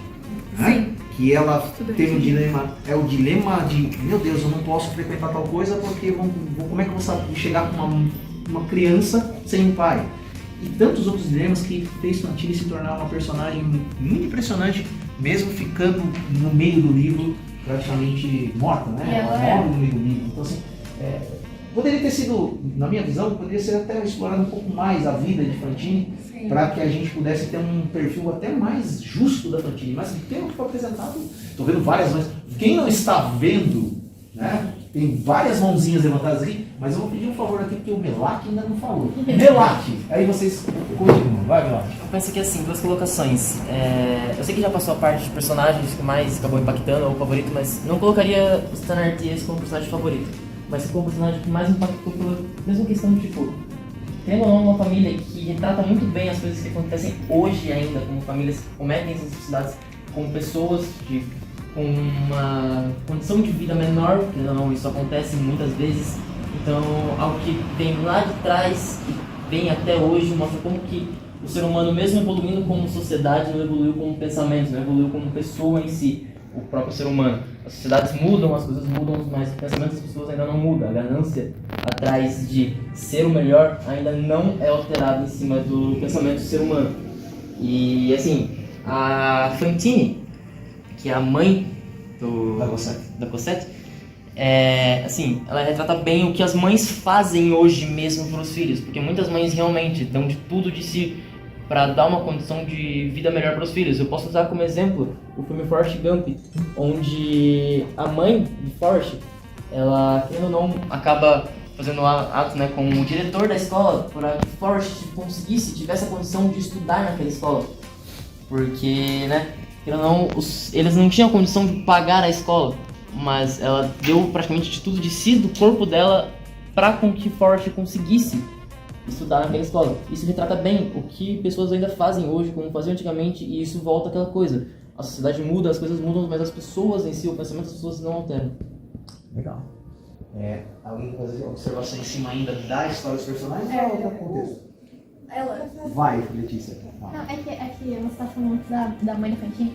né? Sim. Que ela teve um dilema, o dilema de, meu Deus, eu não posso frequentar tal coisa porque como é que eu vou chegar com uma criança sem um pai? E tantos outros dilemas que fez Fantine se tornar uma personagem muito impressionante, mesmo ficando no meio do livro praticamente morta, né? Ela morre no meio do livro. Então, assim, poderia ter sido, na minha visão, poderia ser até explorado um pouco mais a vida de Fantine, para que a gente pudesse ter um perfil até mais justo da Fantine. Mas pelo que foi apresentado, estou vendo várias mãos. Quem não está vendo, né? Tem várias mãozinhas levantadas aqui, mas eu vou pedir um favor aqui porque o Melak ainda não falou. Melak! Aí vocês continuam. Vai, Melak. Eu penso que assim, duas colocações. Eu sei que já passou a parte de personagens que mais acabou impactando ou favorito, mas não colocaria o Stan Artias como personagem favorito. Mas como personagem que mais impactou pela mesma questão de, tipo, tendo ou não uma família que retrata muito bem as coisas que acontecem hoje ainda, como famílias que cometem essas atrocidades, com pessoas com uma condição de vida menor, porque não, isso acontece muitas vezes. Então, algo que vem lá de trás e vem até hoje, mostra como que o ser humano, mesmo evoluindo como sociedade, não evoluiu como pensamento, não evoluiu como pessoa em si, o próprio ser humano. As sociedades mudam, as coisas mudam, mas o pensamento das pessoas ainda não muda. A ganância atrás de ser o melhor ainda não é alterada em cima do pensamento do ser humano. E assim, a Fantine, que é a mãe Da da Cosette, assim, ela retrata bem o que as mães fazem hoje mesmo para os filhos, porque muitas mães realmente dão de tudo de si para dar uma condição de vida melhor para os filhos. Eu posso usar como exemplo o filme Forrest Gump, onde a mãe de Forrest, ela, querendo ou não, acaba fazendo ato, né, com o diretor da escola para que Forrest tivesse a condição de estudar naquela escola, porque, né, querendo ou não, eles não tinham a condição de pagar a escola, mas ela deu praticamente de tudo de si, do corpo dela, para com que Forrest conseguisse estudar naquela escola. Isso retrata bem o que pessoas ainda fazem hoje, como faziam antigamente, e isso volta àquela coisa. A sociedade muda, as coisas mudam, mas as pessoas em si, o pensamento das pessoas não alteram. Legal. Alguém quer fazer observação em cima ainda da história dos personagens ou outro contexto? Vai, Letícia. Não, é que você tá falando muito da mãe da Fantine.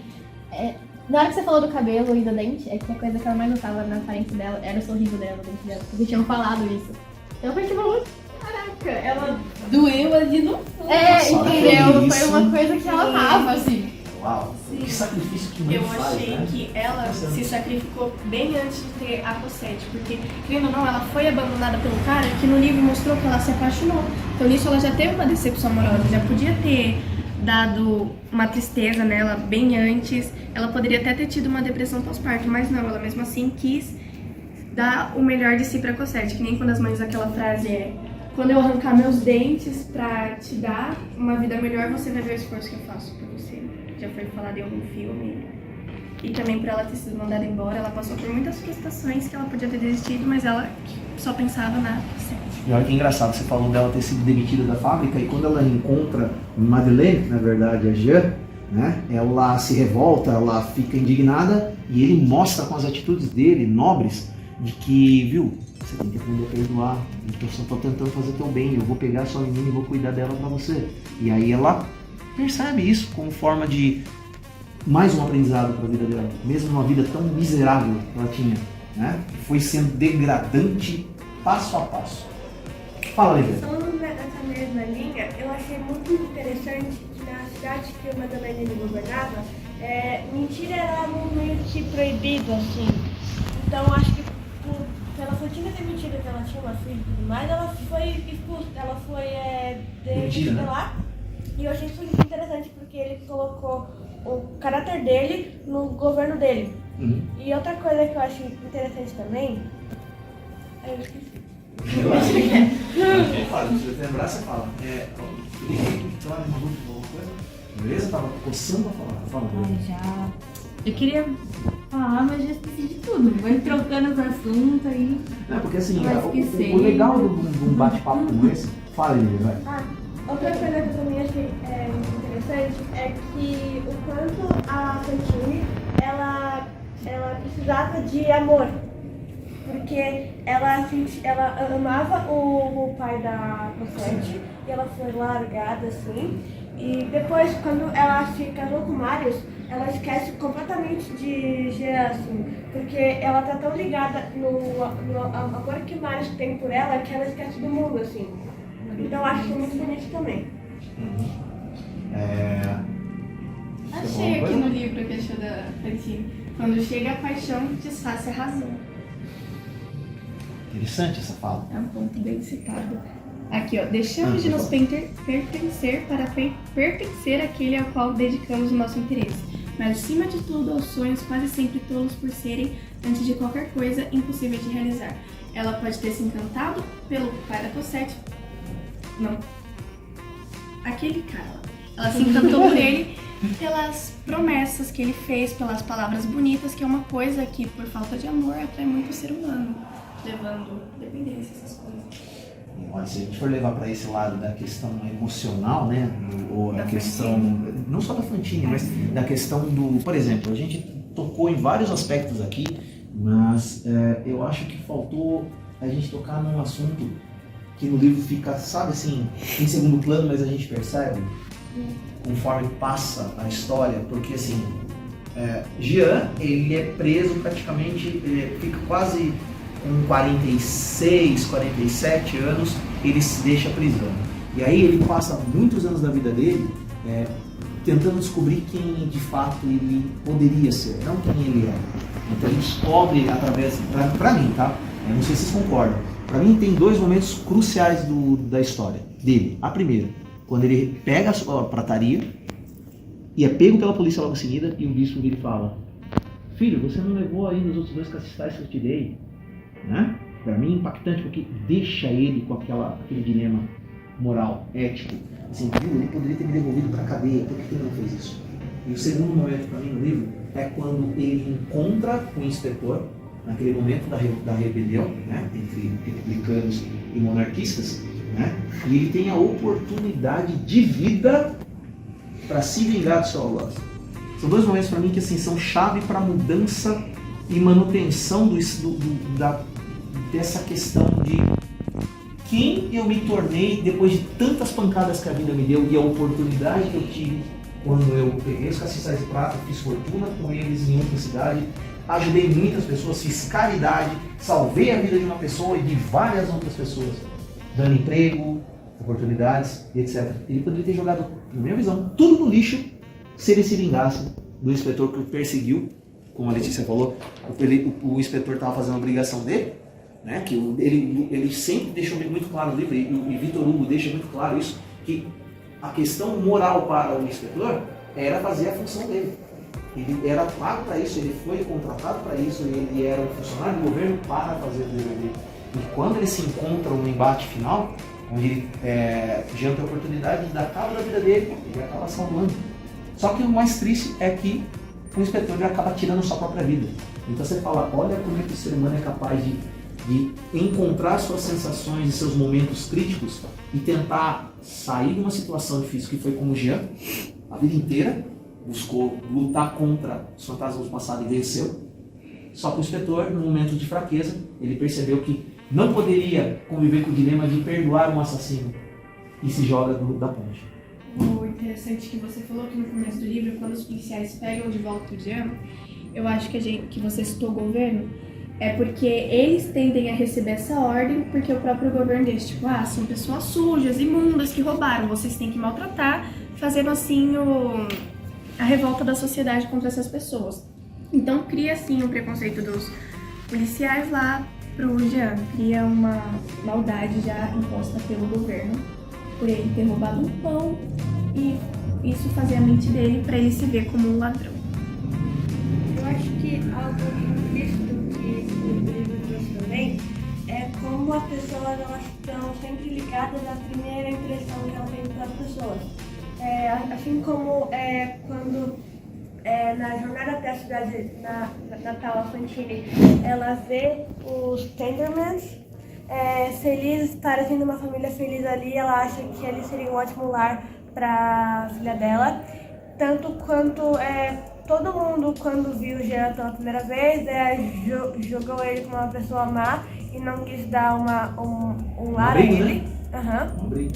Na hora que você falou do cabelo e do dente, é que a coisa que ela mais gostava na aparência dela era o sorriso dela, o dente dela. Porque tinham falado isso. Então foi tipo muito. Caraca, ela. Doeu ali no fundo. Entendeu? Foi uma coisa que ela amava, assim. Uau, que sacrifício que mãe Eu faz, achei né? que ela se sacrificou bem antes de ter a Cosette, porque, querendo ou não, ela foi abandonada pelo cara que no livro mostrou que ela se apaixonou. Então nisso ela já teve uma decepção amorosa, já podia ter dado uma tristeza nela bem antes, ela poderia até ter tido uma depressão pós-parto, mas não, ela mesmo assim quis dar o melhor de si pra Cosette, que nem quando as mães aquela frase quando eu arrancar meus dentes pra te dar uma vida melhor, você vai ver o esforço que eu faço por você. Já foi falado em algum filme. E também por ela ter sido mandada embora, ela passou por muitas frustrações que ela podia ter desistido, mas ela só pensava na Cosette. E olha que engraçado, você falou dela ter sido demitida da fábrica e quando ela encontra Madeleine, na verdade a Jean, né, ela se revolta, ela fica indignada e ele mostra com as atitudes dele, nobres, de que, viu, você tem que aprender a perdoar, eu só tô tentando fazer teu bem, eu vou pegar a sua menina e vou cuidar dela pra você. E aí ela percebe isso como forma de mais um aprendizado para a vida dela, mesmo numa vida tão miserável que ela tinha, né? Foi sendo degradante passo a passo. Fala, Lívia. Falando nessa mesma linha, eu achei muito interessante que na cidade que o Madeleine governava, mentira era algo meio que proibido, assim. Então acho que pela Fantine ter mentido que ela tinha uma filha e tudo mais, ela foi expulsa, ela foi demitida lá. E eu achei isso muito interessante porque ele colocou o caráter dele no governo dele. E outra coisa que eu acho interessante também. Eu esqueci. Fala, se você lembrar, você fala. Beleza? Tava coçando pra falar. Fala, Já. Eu queria falar, mas já esqueci de tudo. Vai trocando os assuntos aí. Não, porque assim, Vai esquecer. o legal de um bate-papo como esse, fala, Lívia, vai. Outra coisa que eu também achei interessante é que o quanto a Fantine ela precisava de amor. Porque ela amava o pai da Cosette e ela foi largada assim. E depois, quando ela se casou com o Marius, ela esquece completamente de Jean, assim. Porque ela tá tão ligada no amor que o Marius tem por ela que ela esquece do mundo, assim. Então eu acho isso muito bonito também. Achei aqui no livro que achou da Fantine. Quando chega a paixão, desfaça a razão. Interessante essa fala. É um ponto bem citado. Aqui, ó. Deixamos de nos pertencer para pertencer àquele ao qual dedicamos o nosso interesse. Mas, acima de tudo, aos sonhos quase sempre tolos por serem, antes de qualquer coisa, impossíveis de realizar. Ela pode ter se encantado pelo pai da Cosette. Não. Aquele cara. Ela se encantou por ele pelas promessas que ele fez, pelas palavras bonitas, que é uma coisa que, por falta de amor, atrai muito o ser humano, levando dependência, essas coisas. Olha, se a gente for levar para esse lado da questão emocional, né, ou a questão, não só da Fantine, mas da questão do, por exemplo, a gente tocou em vários aspectos aqui, mas eu acho que faltou a gente tocar num assunto que no livro fica, sabe assim, em segundo plano, mas a gente percebe conforme passa a história, porque assim, Jean, ele é preso praticamente, ele fica quase com 46, 47 anos, ele se deixa a prisão. E aí ele passa muitos anos da vida dele tentando descobrir quem de fato ele poderia ser, não quem ele é. Então ele descobre através, pra mim, tá? Eu não sei se vocês concordam. Pra mim tem dois momentos cruciais da história dele. A primeira, quando ele pega a prataria e é pego pela polícia logo em seguida e o bispo ele fala: filho, você não levou aí nos outros 2 castiçais que eu te dei, né? Pra mim impactante porque deixa ele com aquele dilema moral, ético. Assim, viu, ele poderia ter me devolvido para a cadeia, por que ele não fez isso? E o segundo momento para mim no livro é quando ele encontra o inspetor, naquele momento da rebelião, né, entre republicanos e monarquistas, né, e ele tem a oportunidade de vida para se vingar do seu algoz. São 2 momentos para mim que assim, são chave para a mudança e manutenção dessa questão de quem eu me tornei depois de tantas pancadas que a vida me deu e a oportunidade que eu tive quando eu peguei os castiçais de prata, fiz fortuna com eles em outra cidade, ajudei muitas pessoas, fiz caridade, salvei a vida de uma pessoa e de várias outras pessoas, dando emprego, oportunidades e etc. Ele poderia ter jogado, na minha visão, tudo no lixo se ele se vingasse do inspetor que o perseguiu, como a Letícia falou. O inspetor estava fazendo a obrigação dele, né, que ele sempre deixou muito claro no livro, e Vitor Hugo deixa muito claro isso, que a questão moral para o inspetor era fazer a função dele. Ele era pago para isso, ele foi contratado para isso, ele era um funcionário do governo para fazer o dever dele. E quando ele se encontra no embate final, onde ele diante da oportunidade de dar cabo da vida dele, ele acaba salvando. Só que o mais triste é que o inspetor ele acaba tirando sua própria vida. Então você fala, olha como é que o ser humano é capaz de encontrar suas sensações e seus momentos críticos e tentar sair de uma situação difícil, que foi como o Jean, a vida inteira, buscou lutar contra os fantasmas do passado e venceu. Só que o inspetor, no momento de fraqueza, ele percebeu que não poderia conviver com o dilema de perdoar um assassino e se joga da ponte. O interessante que você falou que no começo do livro, quando os policiais pegam de volta o Jean, eu acho que você citou o governo, é porque eles tendem a receber essa ordem porque o próprio governo diz, tipo, são pessoas sujas, imundas, que roubaram, vocês têm que maltratar, fazendo assim a revolta da sociedade contra essas pessoas. Então cria assim um preconceito dos policiais lá pro Jean, cria uma maldade já imposta pelo governo por ele ter roubado um pão e isso fazia a mente dele para ele se ver como um ladrão. Eu acho que algo implícito que o livro trouxe também é como as pessoas elas estão sempre ligadas à primeira impressão que elas têm das pessoas. Assim como quando na jornada até a cidade natal, a Fantine, ela vê os Tendermans felizes, parecendo uma família feliz ali, ela acha que ele seria um ótimo lar para a filha dela. Tanto quanto todo mundo, quando viu o Jean pela primeira vez, jogou ele como uma pessoa má e não quis dar um lar a ele. Um brigo.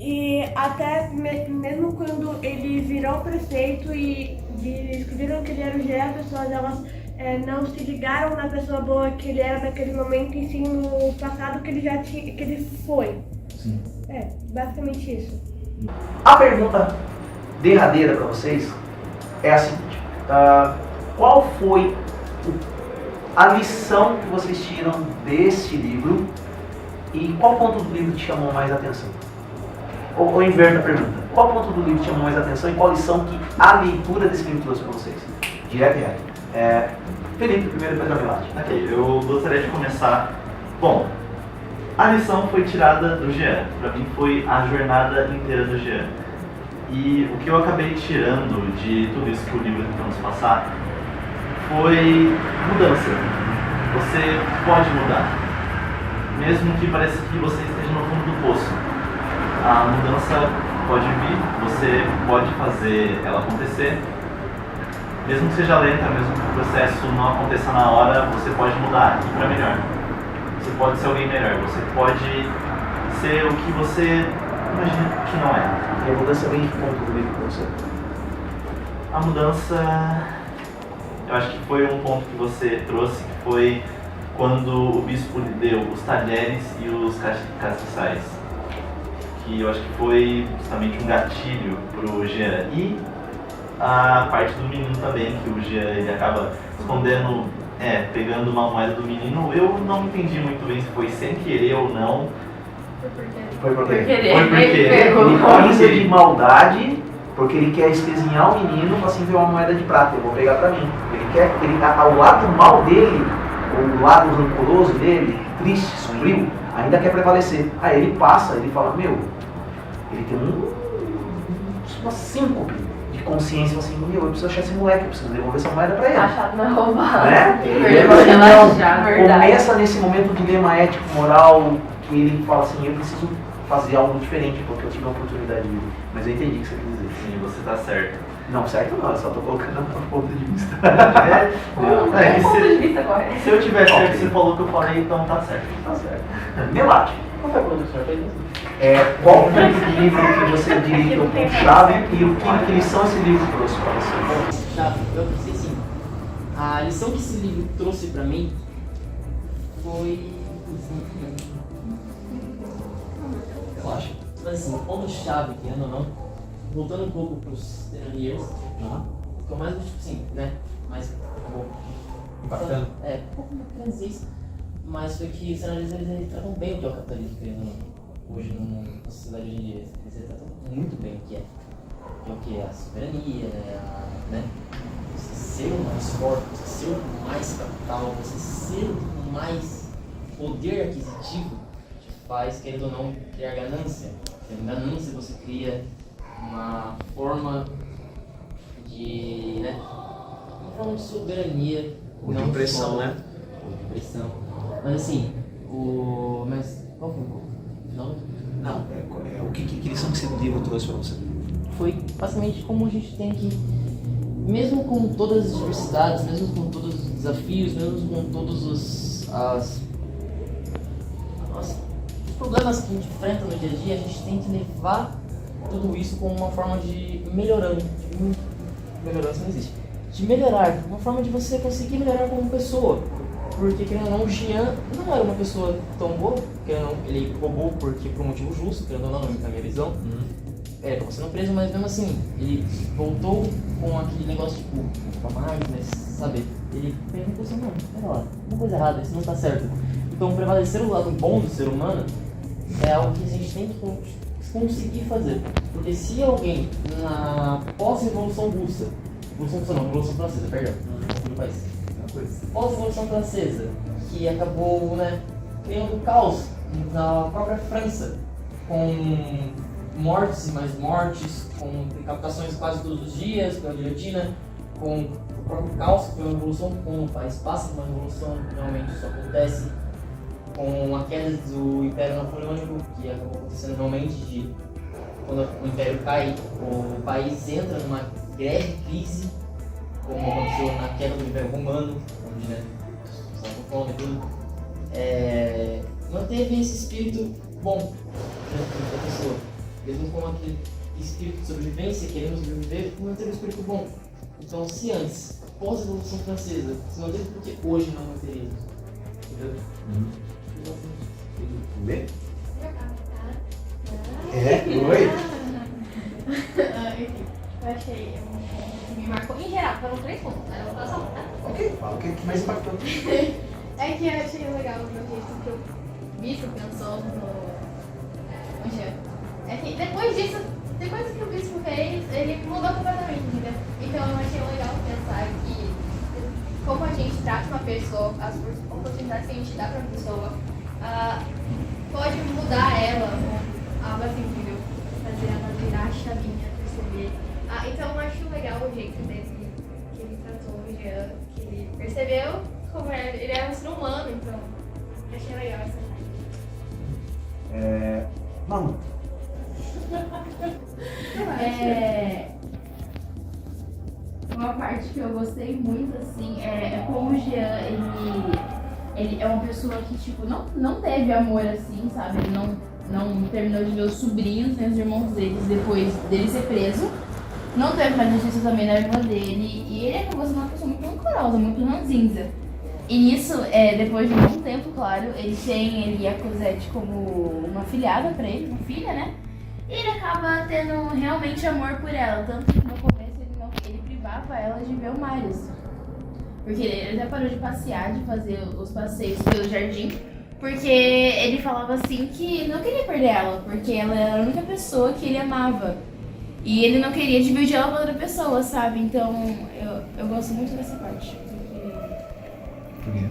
E até mesmo quando ele virou prefeito e descobriram que ele era o Jean, as pessoas elas não se ligaram na pessoa boa que ele era naquele momento, e sim no passado que ele já tinha, que ele foi. Sim. Basicamente isso. A pergunta derradeira para vocês é a seguinte: qual foi a lição que vocês tiram deste livro e qual ponto do livro te chamou mais atenção? Ou inverno a pergunta: qual ponto do livro te chamou mais atenção e qual lição que a leitura desse livro trouxe para vocês? Direto e reto. Felipe, primeiro, depois a Milagre. Ok, eu gostaria de começar. Bom, a lição foi tirada do Jean. Para mim foi a jornada inteira do Jean. E o que eu acabei tirando de tudo isso que o livro tentou nos passar foi mudança. Você pode mudar, mesmo que pareça que você esteja no fundo do poço. A mudança pode vir, você pode fazer ela acontecer. Mesmo que seja lenta, mesmo que o processo não aconteça na hora, você pode mudar e para melhor. Você pode ser alguém melhor, você pode ser o que você imagina que não é. E a mudança vem de ponto do livro para você? A mudança, eu acho que foi um ponto que você trouxe, que foi quando o bispo lhe deu os talheres e os castiçais. que eu acho que foi justamente um gatilho pro Jean. E a parte do menino também, que o Jean ele acaba escondendo, pegando uma moeda do menino. Eu não entendi muito bem se foi sem querer ou não. Foi por querer. Foi por querer. Ele pisa de maldade porque ele quer espezinhar o menino para assim ver uma moeda de prata. Eu vou pegar pra mim. O lado mal dele, o lado rancoroso dele, triste, sombrio, ainda quer prevalecer. Aí ele passa, ele fala, meu, ele tem uma síncope de consciência, assim, meu, eu preciso achar esse moleque, eu preciso devolver essa moeda pra ele. Achado na roubada. Né? Começa nesse momento do dilema ético, moral, que ele fala assim, eu preciso fazer algo diferente, porque eu tive uma oportunidade de vida. Mas eu entendi o que você quer dizer. Sim, você tá certo. Não, certo não, eu só tô colocando a ponto de vista. Se eu tiver certo, você falou que eu falei, então tá certo. Tá certo. Melate. Qual foi a pergunta que o senhor fez? Qual foi o livro que você diria que é o ponto-chave e que lição esse livro trouxe pra você? Chave, eu pensei assim, a lição que esse livro trouxe pra mim foi... Relaxa. Mas assim, o ponto-chave, querendo ou não, voltando um pouco pros Teneriers, o que eu mais, tipo assim, né, mais Bacana. um pouco mais isso, mas foi que os Teneriers, eles tratam bem o que é o capitalismo, querendo ou não, hoje na sociedade hoje em dia, eles tratam muito bem o que é a soberania, né, você ser o mais forte, você ser o mais capital, você ser o mais poder aquisitivo, te faz, querendo ou não, criar ganância. Tendo ganância, você cria uma forma de, uma forma de soberania, Muita pressão, né? Muita pressão. Mas assim, mas qual foi o final? Não, que lição que esse livro trouxe pra você? Foi basicamente como a gente tem que, mesmo com todas as diversidades, mesmo com todos os desafios, mesmo com todos os problemas que a gente enfrenta no dia a dia, a gente tem que levar tudo isso como uma forma de melhorando. Melhorança não existe. De melhorar, uma forma de você conseguir melhorar como pessoa. Porque, querendo ou não, o Jean não era uma pessoa tão boa, querendo ou não, ele roubou por um motivo justo, querendo ou não, na minha visão. Era pra você não preso, mas mesmo assim, ele voltou com aquele negócio tipo, mais, mas sabe? Ele perguntou assim, não, pera lá, uma coisa errada, isso não tá certo. Então, prevalecer o lado bom do ser humano é algo que a gente tem que conseguir fazer. Porque se alguém, na pós-revolução russa, Revolução Francesa, perdão, no país, pós-revolução francesa, que acabou, criando caos na própria França, com mortes e mais mortes, com decapitações quase todos os dias, pela guilhotina, com o próprio caos que foi uma revolução, quando o país passa por uma revolução, realmente isso acontece, com a queda do Império Napoleônico, que acabou acontecendo realmente quando o Império cai, o país entra numa greve crise, como aconteceu na queda do Império Romano, onde estava com fome e tudo. Manteve esse espírito bom da pessoa, mesmo com aquele espírito de sobrevivência, querendo sobreviver, manteve o espírito bom. Então, se antes, pós-revolução francesa, se manteve, porque hoje não manteríamos. Entendeu? Tudo bem? Oi? Enfim, eu achei me marcou em geral, foram 3 pontos, né? Eu vou passar um, tá? Ok, fala o que mais impactou. É que eu achei legal o jeito que o Bispo pensou no Jean. É que depois disso, depois que o Bispo fez, ele mudou completamente, entendeu? Então eu achei legal pensar que como a gente trata uma pessoa, as oportunidades que a gente dá pra pessoa, pode mudar ela, algo assim, entendeu? Fazer ela virar a chavinha, perceber. Então eu acho legal o jeito dele, que ele tratou o Jean, que ele percebeu como ele é um ser humano, então eu achei legal essa parte. Manu. Uma parte que eu gostei muito, assim, é como o Jean, ele é uma pessoa que, tipo, não teve amor, assim, sabe? Ele não terminou de ver os sobrinhos, nem os irmãos deles, depois dele ser preso. Não teve mais justiça também na irmã dele. E ele acabou sendo uma pessoa muito rancorosa, muito ranzinza. E nisso, depois de um bom tempo, claro, ele tem a Cosette como uma afilhada pra ele, uma filha, né? E ele acaba tendo realmente amor por ela, tanto que no começo ele privava ela de ver o Marius. Porque ele até parou de passear, de fazer os passeios pelo jardim, porque ele falava assim que não queria perder ela, porque ela era a única pessoa que ele amava. E ele não queria dividir ela com outra pessoa, sabe? Então eu gosto muito dessa parte. Por quê?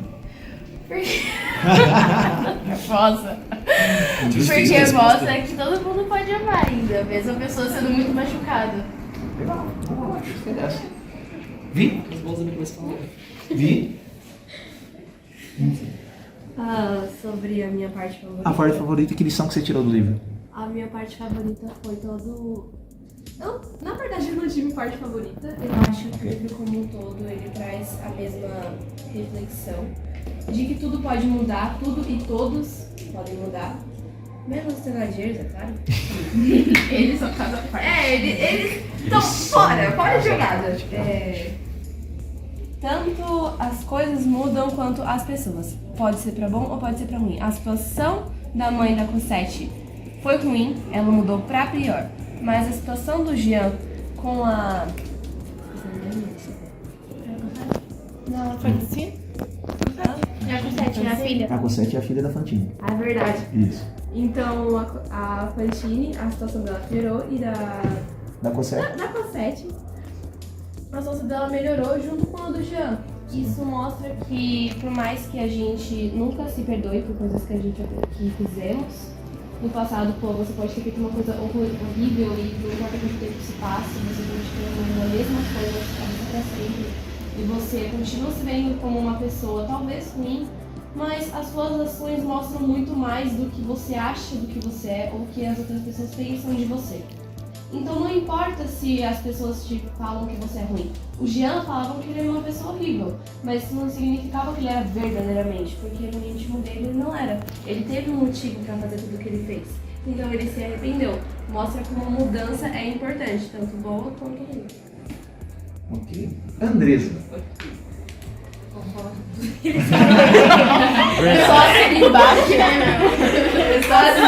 Porque... Nervosa. Porque mostra que todo mundo pode amar ainda, mesmo a pessoa sendo muito machucada. Legal. Gostei dessa. Vi? Vi? Sobre a minha parte favorita. A parte favorita, que lição que você tirou do livro? A minha parte favorita foi todo... na verdade, eu não tive parte favorita. Eu acho que o livro como um todo, ele traz a mesma reflexão de que tudo pode mudar, tudo e todos podem mudar. Menos os teenagers, é claro. Eles são cada parte. Eles estão fora de jogada. Tanto as coisas mudam quanto as pessoas. Pode ser pra bom ou pode ser pra ruim. A situação da mãe da Cosette foi ruim, ela mudou pra pior. Mas a situação do Jean com a... Não, foi assim? É a Cosette, é a filha. A Cosette é a filha da Fantine. É verdade. Isso. Então a Fantine, a situação dela piorou e Da Cosette? da Cosette, a situação dela melhorou junto com a do Jean. Isso mostra que, por mais que a gente nunca se perdoe por coisas que a gente que fizemos, no passado, você pode ter feito uma coisa horrível e não importa quanto tempo se passa, você continua a mesma coisa pra sempre. E você continua se vendo como uma pessoa talvez ruim, mas as suas ações mostram muito mais do que você acha do que você é ou que as outras pessoas pensam de você. Então não importa se as pessoas te falam que você é ruim. O Jean falava que ele era uma pessoa horrível, mas isso não significava que ele era verdadeiramente, porque no íntimo dele ele não era. Ele teve um motivo para fazer tudo o que ele fez. Então ele se arrependeu. Mostra como a mudança é importante, tanto boa quanto ruim. Ok. Andressa. Só se embaixo, né? Só se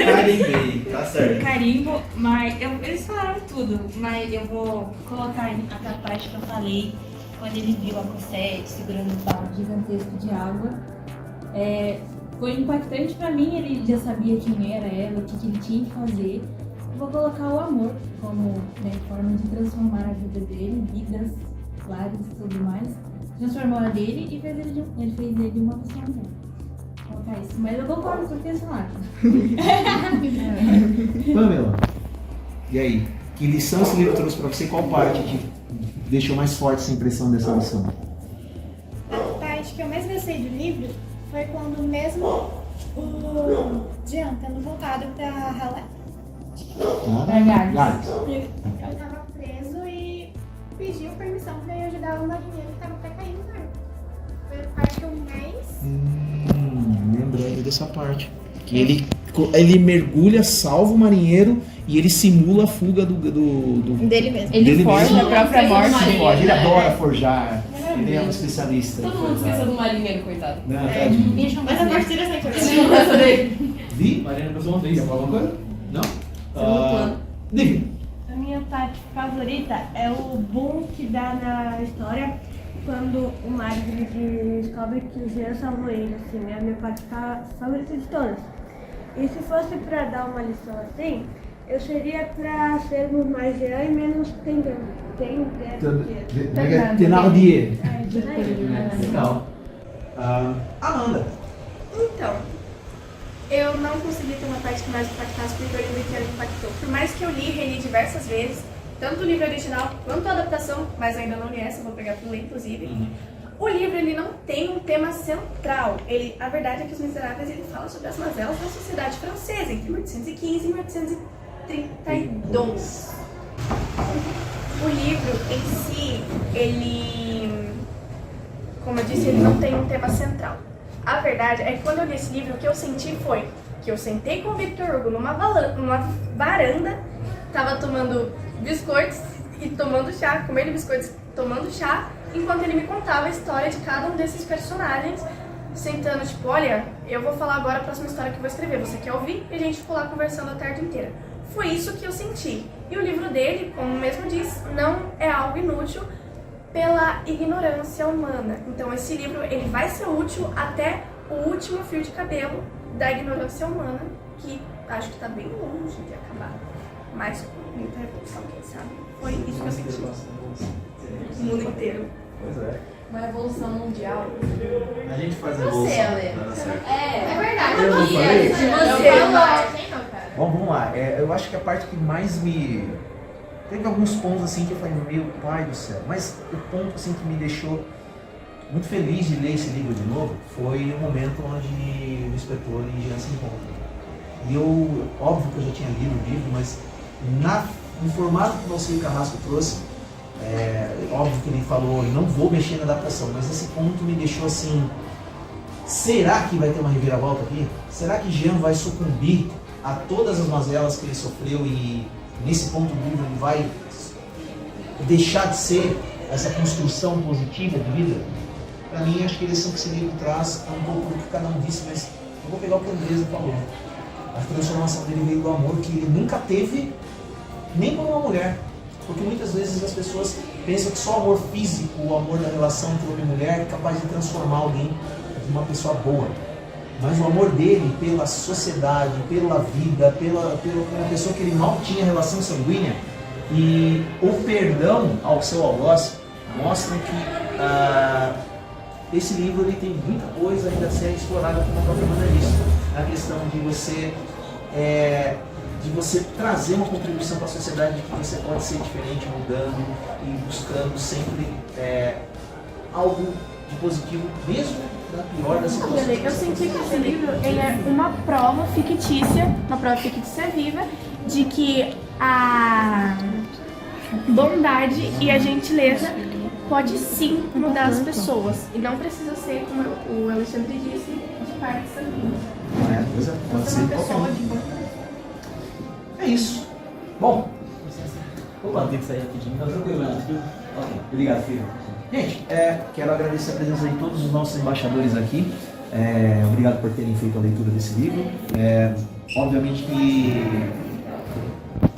Carimbei, tá certo. Carimbo, mas eles falaram tudo, mas eu vou colocar aquela parte que eu falei, quando ele viu a Cosette segurando um balde gigantesco de água. Foi impactante pra mim, ele já sabia quem era ela, o que ele tinha que fazer. Eu vou colocar o amor como forma de transformar a vida dele, vidas claras e tudo mais. Transformou a dele e fez ele fez dele uma pessoa melhor. Vou colocar isso, mas eu concordo com o que eles falaram. Pamela, e aí? Que lição esse livro trouxe pra você? Qual parte que deixou mais forte essa impressão dessa lição? A parte que eu mais gostei do livro foi quando mesmo o Jean tendo voltado pra Halé, Gales. ele tava preso e pediu permissão pra ir ajudar o marinheiro que tava até caindo no mar. Foi a parte que eu mais... Lembrando dessa parte. Que ele mergulha, salva o marinheiro e ele simula a fuga dele mesmo. Ele dele forja mesmo. a própria morte. Ele forja, ele adora forjar. Ele é um especialista. Todo mundo esqueceu do marinheiro, coitado. Não, tadinho. Mas a parte interessante Você não gosta dele? Vi? Mariana passou uma vez. Quer falar alguma coisa? Não? plano. Divi. A minha parte favorita é o boom que dá na história quando o Mario descobre que o Jean salvou ele, assim, é a minha parte favorita de todas. E se fosse pra dar uma lição assim, eu seria pra sermos mais Jean e menos Thenardier. É, Legal. Amanda. Então, eu não consegui ter uma parte que mais impactasse porque o livro inteiro impactou. Por mais que eu li e reli diversas vezes, tanto o livro original quanto a adaptação, mas ainda não li essa, vou pegar para ler inclusive. O livro ele não tem um tema central. A verdade é que Os Miseráveis ele fala sobre as mazelas da sociedade francesa entre 1815 e 1832. O livro em si, ele, como eu disse, ele não tem um tema central. A verdade é que quando eu li esse livro, o que eu senti foi que eu sentei com o Victor Hugo numa varanda, tava tomando biscoitos e tomando chá, comendo biscoitos, tomando chá, enquanto ele me contava a história de cada um desses personagens, sentando tipo, olha, eu vou falar agora a próxima história que eu vou escrever, você quer ouvir? E a gente ficou lá conversando a tarde inteira. foi isso que eu senti. E o livro dele, como mesmo diz, não é algo inútil pela ignorância humana. Então esse livro ele vai ser útil até o último fio de cabelo da ignorância humana, que acho que está bem longe de acabar. Mas com muita revolução, quem sabe? Foi isso que eu senti. O mundo inteiro. Pois é. Uma revolução mundial. A gente faz Você, evolução. Ale. Vai dar certo. É verdade. Eu não falei? De você. Eu não achei não, cara. Bom, vamos lá. Eu acho que a parte que mais me... Teve alguns pontos assim que eu falei, meu pai do céu. Mas o ponto assim que me deixou muito feliz de ler esse livro de novo foi o momento onde o inspetor e Jean se encontram. E eu, óbvio que eu já tinha lido o livro, mas no formato que o Valcir Carrasco trouxe, óbvio que ele falou, não vou mexer na adaptação, mas esse ponto me deixou assim, será que vai ter uma reviravolta aqui? Será que Jean vai sucumbir a todas as mazelas que ele sofreu e nesse ponto do livro ele vai deixar de ser essa construção positiva de vida? Para mim, acho que a lição que esse livro traz é um pouco do que cada um disse, mas eu vou pegar o que a Andresa falou. A transformação dele veio do amor que ele nunca teve, nem como uma mulher. Porque muitas vezes as pessoas pensam que só o amor físico, o amor da relação entre homem e mulher é capaz de transformar alguém em uma pessoa boa. Mas o amor dele pela sociedade, pela vida, pela pessoa que ele mal tinha relação sanguínea, e o perdão ao seu algoz mostram que esse livro ele tem muita coisa ainda a ser explorada, como a própria Amanda disse. A questão de você trazer uma contribuição para a sociedade, de que você pode ser diferente, mudando e buscando sempre algo de positivo, mesmo na pior das situações. Eu senti que esse livro ele é uma prova fictícia viva, de que a bondade e a gentileza pode sim mudar as pessoas. E não precisa ser, como o Alexandre disse, de parte sanguínea. Pode ser qualquer um. É isso. Bom. Opa, tem que sair rapidinho. Tá tranquilo, né? Ok, obrigado, filho. Gente, quero agradecer a presença de todos os nossos embaixadores aqui. Obrigado por terem feito a leitura desse livro. Obviamente que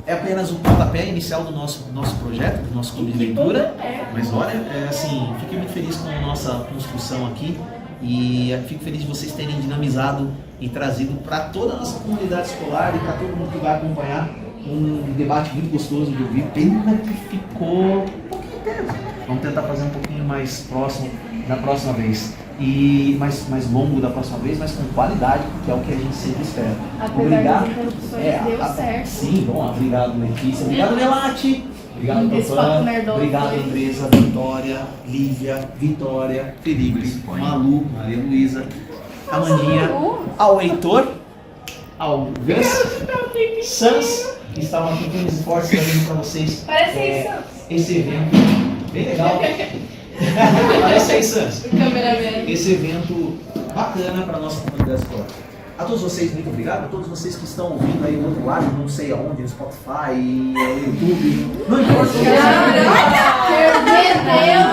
é apenas o pontapé inicial do nosso projeto, do nosso clube de leitura. Mas olha, assim, fiquei muito feliz com a nossa construção aqui. E fico feliz de vocês terem dinamizado e trazido para toda a nossa comunidade escolar e para todo mundo que vai acompanhar um debate muito gostoso de ouvir. Pena que ficou um pouquinho tempo. Vamos tentar fazer um pouquinho mais próximo da próxima vez. E mais longo da próxima vez, mas com qualidade, que é o que a gente sempre espera. Apesar das interrupções, deu certo. Sim, bom, obrigado Letícia, obrigado Melati, obrigado Esse papo Topã, nerdoso obrigado foi. Andresa, Vitória, Lívia, Vitória, Felipe, Malu, Maria Luísa, Amandinha, ao Heitor, ao Vance, Sans, que estavam aqui com os esforços trazendo para vocês esse evento bem legal. Parece aí, Sans. Esse evento bacana para a nossa comunidade escolar. A todos vocês, muito obrigado. A todos vocês que estão ouvindo aí do outro lado, não sei aonde, no Spotify, no YouTube. Não importa.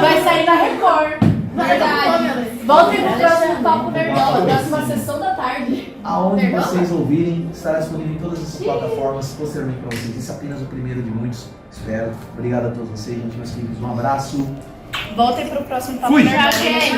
Vai sair na Record. Verdade. Voltem pro próximo Papo Nerdola, próxima sessão da tarde. Aonde vocês ouvirem, estará disponível em todas essas plataformas posteriormente para vocês. Esse é apenas o primeiro de muitos, espero. Obrigado a todos vocês, gente, meus queridos. Um abraço. Voltem pro próximo Papo Fui. Nerdola. Tchau, gente.